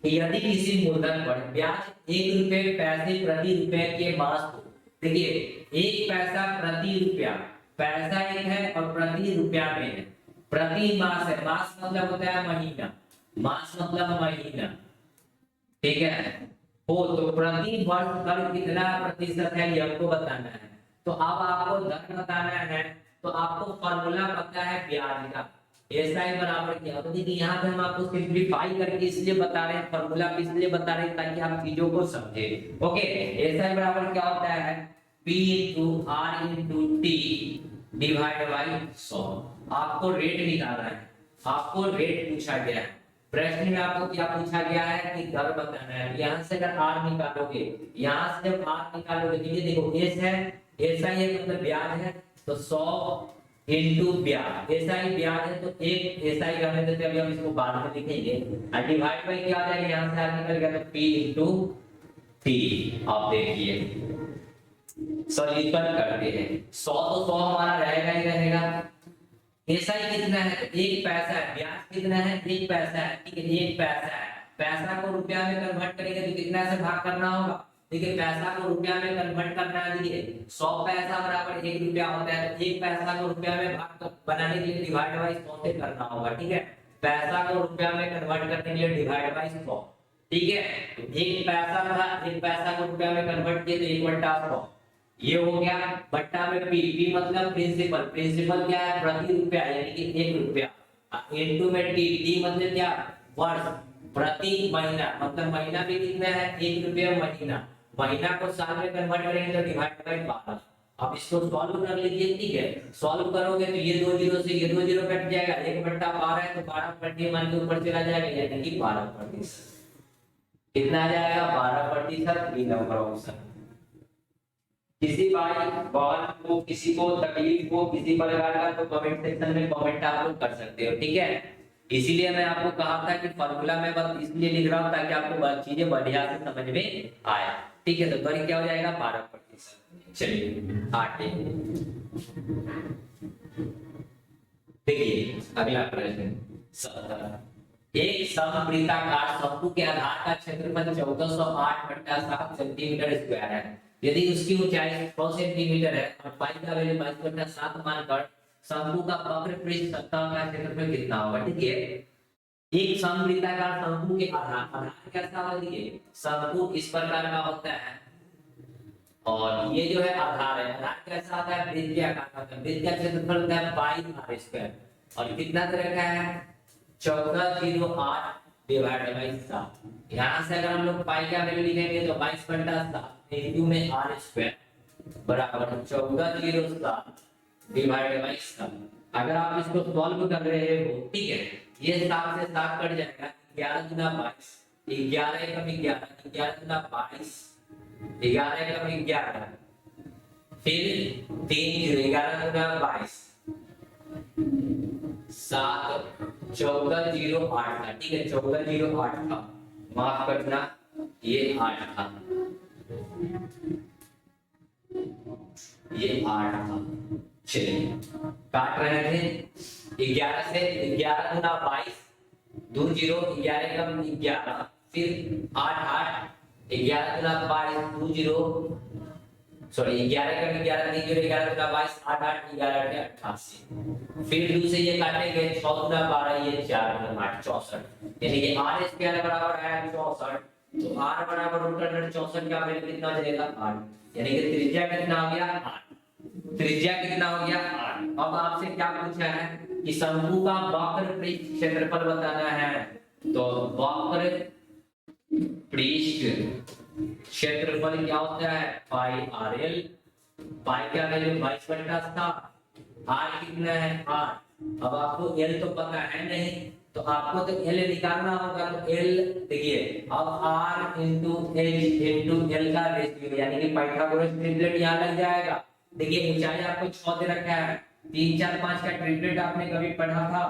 यदि किसी मूलधन पर ब्याज 1 रुपए पैसे प्रति रुपए के मास को, देखिए 1 पैसा प्रति रुपया, पैसा 1 है और प्रति रुपया में है, प्रति मास है, मास मतलब होता है महीना, मास मतलब महीना, ठीक है। हो तो प्रति वर्ष कर कितना प्रतिशत है ये हमको बताना है, तो अब आपको दर बताना है, तो आपको फॉर्मूला पता है ब्याज का, एसआई बराबर क्या होता है। देखिए यहाँ पे हम आपको सिंपलीफाई करके इसलिए बता रहे हैं, फॉर्मूला भी इसलिए बता रहे हैं ताकि आप चीजों को समझे। ओके, एसआई बराबर क्या होता है, P into R into T divide by 100। आपको रेट निकालना है, आपको रेट पूछा गया है, प्रश्न में आपको क्या पूछा गया है कि दर बताना है। यहाँ से अगर R निकालोगे, यहाँ से जब R निकालोगे तो ये देखो एस है, एसआई है मतलब ब्याज है, तो 100 इनटू ब्याज, एसआई ब्याज है तो एक एसआई करने देते, अभी हम इसको बाद में लिखेंगे, और डिवाइड बाई क्या आ जाएगा, यहाँ से R निकल गया तो P इनटू T। आप देखिए सॉल्यूशन करते हैं, 100 तो 100 हमारा रहेगा ही रहेगा, एसआई कितना है 1 पैसा है, ब्याज कितना है 1 पैसा है, ठीक है 1 पैसा है, पैसा को रुपया में कन्वर्ट करेंगे तो कितना से भाग करना होगा, देखिए पैसा को रुपया में कन्वर्ट करना है, देखिए 100 पैसा बराबर 1 रुपया होता है, तो 1 पैसा को रुपया में भाग बनाने के लिए डिवाइड बाई 100 से करना होगा, ठीक है। पैसा को रुपया में कन्वर्ट करने के लिए डिवाइड बाई 100, ठीक है। 1 पैसा था, 1 पैसा को रुपया में कन्वर्ट किए तो 1/100, ये हो गया, बट्टा में पी, पी मतलब प्रिंसिपल, प्रिंसिपल क्या है प्रति रुपया, यानी कि 1 रुपया, इनटू में टी, टी मतलब क्या वर्ष, प्रति महीना मतलब महीना भी कितना है 1 रुपया महीना, महीना को साल में कन्वर्ट करेंगे तो डिवाइड बाय 12। अब इसको सॉल्व कर लीजिए, ठीक है, सॉल्व करोगे तो ये 2 जीरो से ये 2 जीरो कट जाएगा, 1/12 है तो 12 मान के ऊपर चला जाएगा, यानी कि 12%, कितना आ जाएगा 12%, बी नंबर ऑप्शन। किसी भाई बहन को, किसी को तकलीफ हो किसी प्रकार का, तो कमेंट सेक्शन में कमेंट आप लोग कर सकते हो, ठीक है। इसीलिए मैं आपको कहा था कि फॉर्मूला में बस इसलिए लिख रहा हूं ताकि आपको चीजें बढ़िया से समझ में आए, ठीक है। तो त्वरित क्या हो जाएगा 12%। चलिए आगे देखिए अगला प्रश्न, 17 एक समवृत्ताकार शंकु के आधार का क्षेत्रफल 1408/7 सेंटीमीटर स्क्वायर है, यदि उसकी ऊंचाई 100 सेंटीमीटर है और पाई का वैल्यू 22/7 मानकर शंकु का वक्र पृष्ठ सतह का क्षेत्रफल कितना होगा, ठीक है। एक समवृत्ताकार शंकु के आधार कैसा होगा, ये शंकु इस प्रकार का होता है, और ये जो है आधार है, आधार कैसा होता है वृत्ताकार होता है, वृत्त का क्षेत्रफल होता है पाई r स्क्वायर, और कितना तरह का है 1408 डिवाइड बाई 7। यहाँ से अगर हम लोग पाई का वैल्यू लिखेंगे तो 22/7 इनटू में r स्क्वायर बराबर 1407 डिवाइड बाई 7। अगर आप इसको सॉल्व कर रहे हो, ठीक है, ये 7 से 7 कट जाएगा, 11 गुना 22, 11 कम 11, 11 गुना 22, 11 कम 11, फिर 3 11 गुना 22 7 1408 था, ठीक है 1408 था, माफ करना ये 8 था, ये 8 था। चलिए काट रहे थे 11 से 11 गुना 22 2 जीरो 11 कम 11 फिर 8 8 11 गुना 22 2 जीरो सॉरी 11 कम 11 3 जीरो 11 गुना 22 8 8 11 के 88 फिर 2 से ये काटेंगे 6 गुना 12 ये 4 गुना 8 64 यानी कि r स्क्वायर बराबर है 64 तो r बराबर रूट अंडर 64 का वैल्यू कितना हो जाएगा 8 यानी कि त्रिज्या कितना हो गया 8 त्रिज्या कितना हो गया 8 अब आपसे क्या पूछा है कि शंकु का वक्र पृष्ठ क्षेत्रफल बताना है तो वक्र पृष्ठ क्षेत्रफल क्या होता है पाई आर एल पाई का वैल्यू 22/7 आर कितना है आर अब आपको एल तो पता है नहीं तो आपको तो एल निकालना होगा तो एल देखिए अब R into H into L का रेशियो यानी कि पाइथागोरस ट्रिपलेट यहाँ लग जाएगा। देखिए ऊंचाई आपको 6 दे रखा है 3 4 5 का ट्रिपलेट आपने कभी पढ़ा था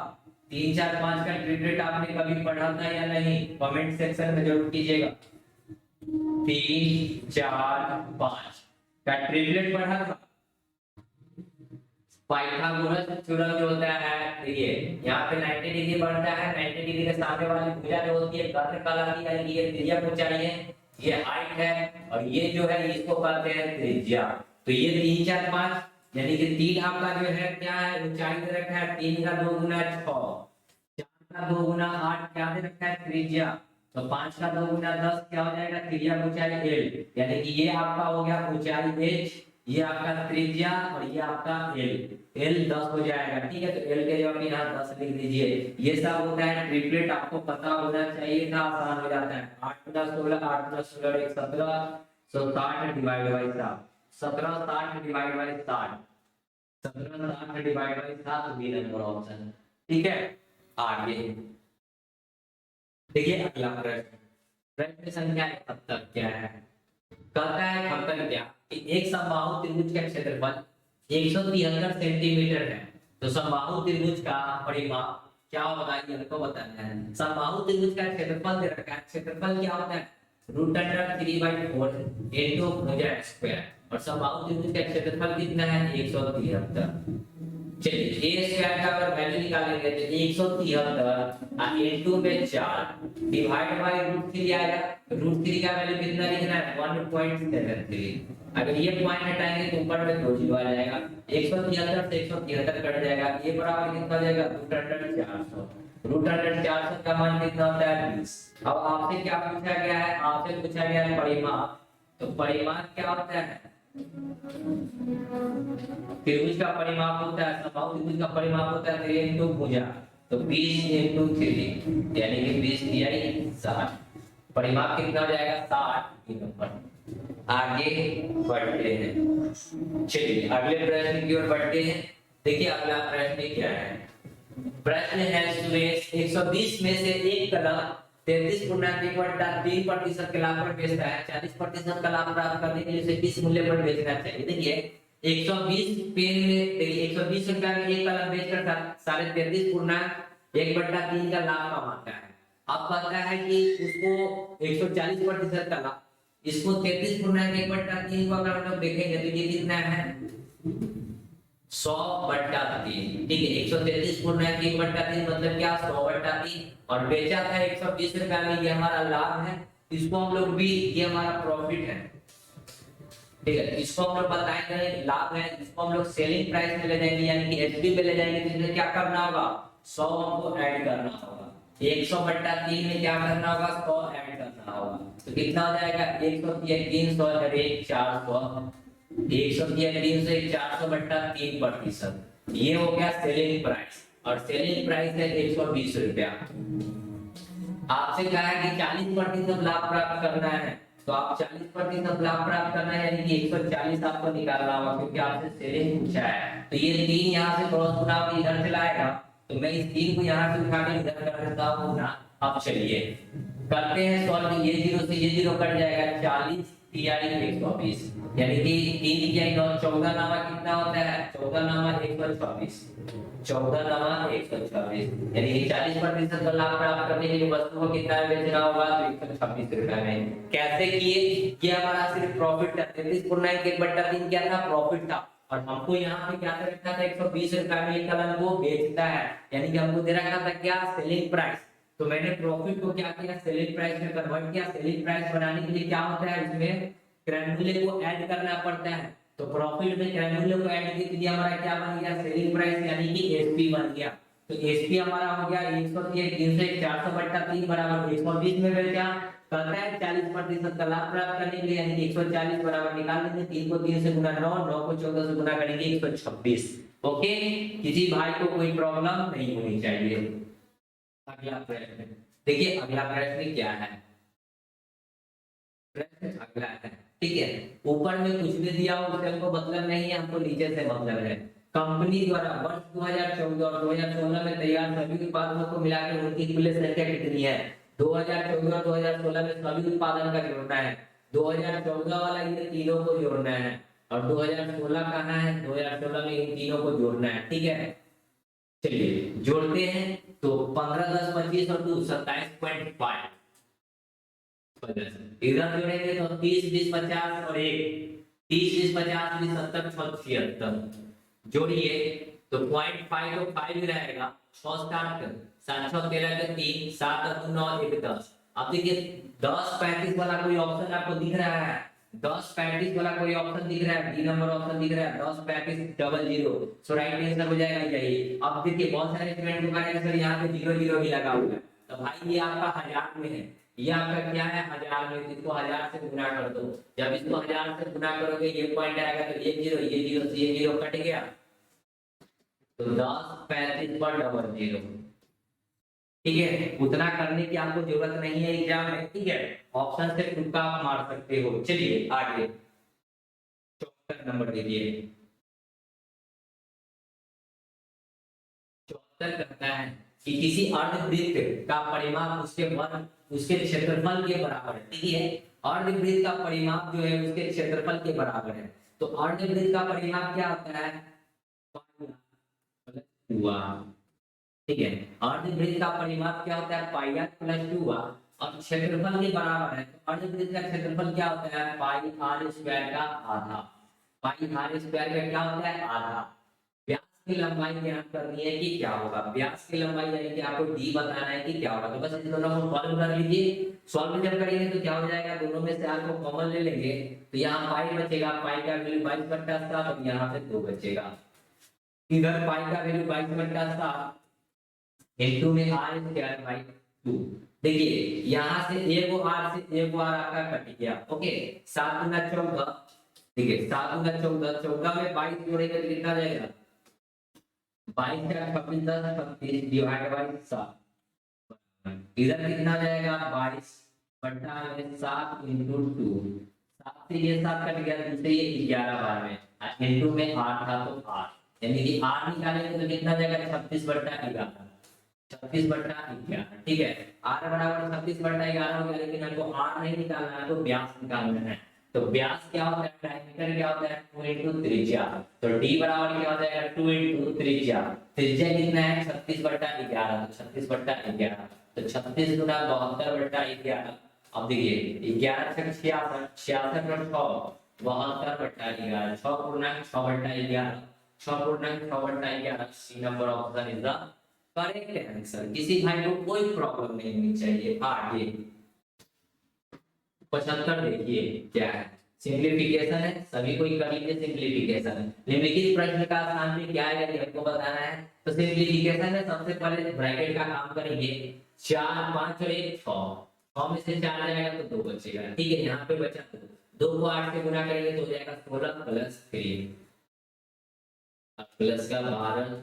3 4 5 का ट्रिपलेट आपने कभी पढ़ा था या नहीं कमेंट सेक्शन में जरूर कीजिएगा 3 4 5 का ट्रिपलेट पढ़ा था। पाइथागोरस थ्योरम जो होता है देखिए यहाँ पे 90 डिग्री बनता है 90 डिग्री के सामने वाली भुजा जो होती है कर्ण कहलाती है यानी ये त्रिज्या ऊंचाई है ये हाइट है और ये जो है इसको कहते हैं त्रिज्या। तो ये 3 4 5 यानी कि 3 आपका जो है क्या है ऊंचाई दे रखा है 3 का 2 गुना 6 4 का 2 गुना 8 क्या दे रखा है त्रिज्या तो 5 का 2 गुना 10 क्या हो जाएगा त्रिज्या ऊंचाई l यानी कि ये आपका हो गया ऊंचाई h ये आपका त्रिज्या और ये आपका l 10 हो जाएगा ठीक है। तो l के जगह यहाँ 10 लिख दीजिए। ये सब होता है ट्रिपलेट आपको पता होना चाहिए था आसान हो जाता है 8 + 16 8 + 16 1 17 160 divide by 7 17 60 divide by 60 17 60 divide by 7 B number option ठीक है। आगे देखिए अगला प्रश्न संख्या 71 क्या है कहता है खंडन क्या कि एक समबाहु त्रिभुज का क्षेत्रफल 173 सेंटीमीटर है तो समबाहु त्रिभुज का परिमाप क्या होगा ये हमको बताना है। समबाहु त्रिभुज का क्षेत्रफल दे रखा है क्षेत्रफल क्या होता है √3/4 इनटू भुजा स्क्वायर और समबाहु त्रिभुज का क्षेत्रफल कितना है 173। चलिए a स्क्वायर का अगर वैल्यू निकालेंगे तो 173 इनटू में 4 डिवाइड बाय √3 आएगा √3 का वैल्यू कितना लिखना है 1.73 अगर ये पॉइंट हटाएंगे तो ऊपर में 2 जीरो आ जाएगा 173 से 173 कट जाएगा ये बराबर कितना हो जाएगा √400 का मान कितना होता है 20। अब आपसे क्या पूछा गया है आपसे पूछा गया है परिमाप तो परिमाप क्या होता है त्रिभुज का परिमाप होता है समबाहु त्रिभुज का परिमाप होता है 3 इंटू भुजा तो 20 इंटू 3 यानी कि 20 तिहाई 60 परिमाप कितना हो जाएगा 60 नंबर। आगे बढ़ते हैं चलिए अगले प्रश्न की ओर बढ़ते हैं। देखिए अगला प्रश्न क्या है प्रश्न है सुरेश 120 में से एक कलम 33.1/3% के लाभ पर बेचता है 40% का लाभ प्राप्त करने के लिए उसे किस मूल्य पर बेचना चाहिए। देखिए 120 पेन में देखिए 120 रुपया में एक कलम बेचकर 33.1/3 का लाभ कमाता है। अब पता है कि उसको 140% का लाभ इसको 33.1/3 को अगर हम लोग देखेंगे तो ये कितना है 100/3 ठीक है 133.1/3 मतलब क्या 100/3 और बेचा था 120 रुपया में ये हमारा लाभ है इसको हम लोग भी ये हमारा प्रॉफिट है ठीक है। इसको हम लोग बताएंगे लाभ है इसको हम लोग सेलिंग प्राइस में ले जाएंगे यानी कि एचपी पे ले जाएंगे तो इसमें क्या करना होगा 100 हमको ऐड करना होगा 100/3 में क्या करना होगा 100 ऐड करना होगा तो कितना हो जाएगा 100 300 400 ये हो गया सेलिंग प्राइस और सेलिंग प्राइस है 120 रुपया। आपसे कहा है कि 40% लाभ प्राप्त करना है तो आप 40% लाभ प्राप्त करना है यानी कि 140 आपको निकालना होगा क्योंकि आपसे सेलिंग पूछा है। तो ये 3 यहाँ से क्रॉस गुना इधर चलाएगा तो मैं इस 3 को यहाँ से उठा के इधर कर देता हूँ ना। अब चलिए करते हैं सॉल्व ये 0 से ये 0 कट जाएगा 40 तिहाई 120 यानी कि 3 तिहाई 9 14 नामा कितना होता है 14 नामा 124 14 नामा 124 यानी कि 40% का लाभ प्राप्त करने के लिए वस्तु को कितना बेचना होगा तो 126 रुपए में। कैसे किए ये हमारा सिर्फ प्रॉफिट था 33.1/3 क्या था प्रॉफिट था और हमको यहाँ पे क्या दे रखा था 120 रुपए में एक कलम को बेचता है, यानी कि हमको दे रखा था क्या सेलिंग प्राइस। तो मैंने प्रॉफिट को क्या किया सेलिंग प्राइस में कन्वर्ट किया। सेलिंग प्राइस बनाने के लिए क्या होता है इसमें क्रय को ऐड करना पड़ता है। तो प्रॉफिट में क्रय को ऐड करने के लिए हमारा क्या बन गया सेलिंग प्राइस यानी कि एसपी बन गया। तो एसपी हमारा हो गया 103 400 बट्टा 3 बराबर 120 में बेचा। कहता है 40% का लाभ प्राप्त करने के लिए यानी कि 140 बराबर निकाल लेंगे। 3 को 3 से गुना 9, 9 को 14 से गुना करेंगे 126। ओके, किसी भाई को कोई प्रॉब्लम नहीं होनी चाहिए। अगला प्रश्न देखिए, अगला प्रश्न क्या है। प्रश्न अगला है, ठीक है, ऊपर में कुछ भी दिया हो उससे हमको मतलब नहीं है, हमको नीचे से मतलब है। कंपनी द्वारा वर्ष 2014 और 2016 में तैयार सभी उत्पादों को मिलाकर उनकी कुल संख्या कितनी है। 2014 और 2016 में सभी उत्पादन का जोड़ना है। 2014 वाला इन तीनों को जोड़ना है और 2016 कहाँ है, 2016 में इन तीनों को जोड़ना है। ठीक है, चलिए जोड़ते हैं। तो 15 10 25 और 2 27.5 इधर जोड़ेंगे तो 30 20 50 और 1 30 20 50 20 70 76 जोड़िए तो 0.5 तो 5 रहेगा। 6 7 7 6 13 के 3 7 9 1 10। अब देखिए 10 35 वाला कोई ऑप्शन आपको दिख रहा है, 10 35 वाला कोई ऑप्शन दिख रहा है, डी नंबर ऑप्शन दिख रहा है 10 35 00। सो राइट आंसर हो जाएगा यही। अब देखिए बहुत सारे स्टूडेंट को कहेंगे सर यहाँ पे 00 भी लगा हुआ है, तो भाई ये आपका हजार में है, ये आपका क्या है हजार में, इसको हजार से गुना कर दो। जब इसको हजार से गुना करोगे ये पॉइंट आएगा तो एक जीरो ये जीरो से ये जीरो कट गया तो 10 35 पर डबल जीरो। ठीक है, उतना करने की आपको जरूरत नहीं है एग्जाम में। ठीक है, ऑप्शन से तुक्का आप मार सकते हो। चलिए आगे 74 नंबर दीजिए। 74 कहता है कि किसी अर्धवृत्त का परिमाप उसके क्षेत्रफल के बराबर है। ठीक है, अर्धवृत्त का परिमाप जो है उसके क्षेत्रफल के बराबर है। तो अर्धवृत्त का परिमाप क्या होता है हुआ। ठीक है, अर्धवृत्त का परिमाप क्या होता है पाई आर प्लस 2 और क्षेत्रफल के बराबर है। तो अर्धवृत्त का क्षेत्रफल क्या होता है पाई आर स्क्वायर का आधा। पाई आर स्क्वायर का क्या होता है आधा। व्यास की लंबाई ज्ञात करनी है कि क्या होगा, व्यास की लंबाई यानी कि आपको डी बताना है कि क्या होगा। तो बस इन दोनों को सॉल्व कर लीजिए। सॉल्व जब करेंगे तो क्या हो जाएगा, दोनों में से आपको कॉमन ले लेंगे तो यहाँ पाई बचेगा, पाई का वैल्यू 22/7 और यहाँ से 2 बचेगा। इधर पाई का वैल्यू 22/7 इनटू में आर स्क्वायर बाई 2। देखिए यहाँ से एक आर आपका कट गया। ओके, 7 गुना 14, ठीक है 7 गुना 14, 14 में 22 जोड़ेंगे तो कितना जाएगा 22 का 26 10 36 डिवाइड बाई 7। इधर कितना जाएगा 22 बटा में 7 इंटू 2। 7 से ये 7 कट गया, दूसरे ये 11 बार में इंटू में 8 था तो 8, यानी कि 8 निकालेंगे तो कितना जाएगा 26/11। 26/11। ठीक है, r बराबर 26/11 हो गया, लेकिन हमको r नहीं निकालना है तो व्यास निकालना है। तो व्यास क्या होता है डायमीटर क्या होता है 2 इंटू त्रिज्या। तो d बराबर क्या हो जाएगा 2 इंटू त्रिज्या। त्रिज्या कितना है 36/11, तो 36/11 तो 36 गुना 72/11। अब देखिए 11 6 66, 66 और 6 72/11, 6 पूर्णांक 6/11, 6 पूर्णांक 6/11। C number option is the correct answer. किसी भाई को कोई प्रॉब्लम नहीं होनी चाहिए। आगे 75 देखिए क्या है, सिंप्लीफिकेशन है, सभी कोई कर लीजिए सिंप्लीफिकेशन। निम्नलिखित प्रश्न का स्थान पे क्या है ये हमको बताना है। तो सिंप्लीफिकेशन है, सबसे पहले ब्रैकेट का काम करेंगे। 4 5 और 1 6, 6 में से 4 जाएगा तो 2 बचेगा। ठीक है, यहाँ पे बचा 2 को 8 से गुना करेंगे तो हो जाएगा 16 प्लस 3 प्लस का 12।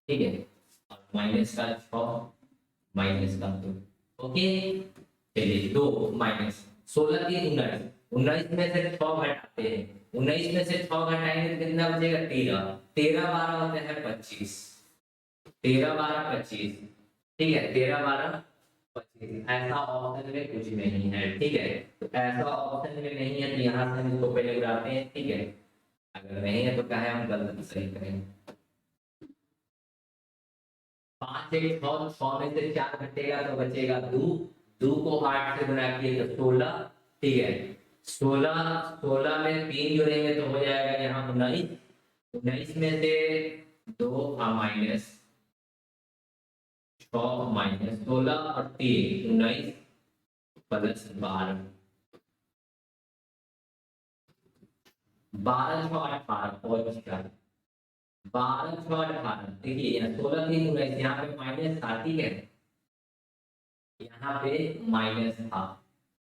ठीक है, और माइनस का 6 माइनस का 2। ओके, चलिए 2 माइनस 16 की 19, 19 में से 6 घटाते हैं, 19 में से 6 घटाएंगे तो कितना बचेगा 13, 13 12 होते हैं 25, 13 12 25। ठीक है, 13 12 25। ऐसा ऑप्शन में कुछ नहीं है। ठीक है, तो ऐसा ऑप्शन में नहीं है तो यहाँ से हम इसको पहले उड़ाते हैं। ठीक है, अगर नहीं है तो क्या है हम गलत सही करेंगे। 5 1 6, 6 में से 4 घटेगा तो बचेगा 2, 2 को 8 से गुना किए तो 16। ठीक है, 16 16 में 3 जोड़ेंगे तो हो जाएगा यहाँ 19, 19 में से 2 माइनस 6 माइनस 16 और 3 19 प्लस 12 12 6 18 और 4 12 6 18 देखिए यहाँ 16 3 19 यहाँ पे माइनस था ठीक है यहाँ पे माइनस था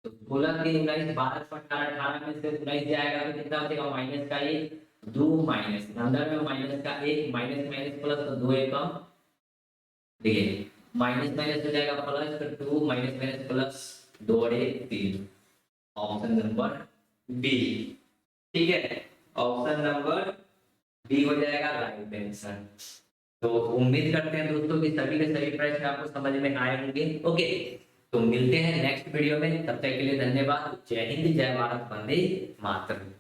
तो 16 3 19 12 6 18 18 में से 19 जाएगा तो कितना बचेगा माइनस का 1 2 माइनस अंदर में माइनस का 1 माइनस माइनस प्लस तो 2 एकम देखिए माइनस माइनस हो जाएगा प्लस फिर 2 माइनस माइनस प्लस 2 और 1 3 ऑप्शन नंबर बी ठीक है ऑप्शन नंबर बी हो जाएगा राइट आंसर। तो उम्मीद करते हैं दोस्तों कि सभी के सभी प्रश्न आपको समझ में आए होंगे। ओके तो मिलते हैं नेक्स्ट वीडियो में, तब तक के लिए धन्यवाद। जय हिंद, जय भारत, वंदे मातरम।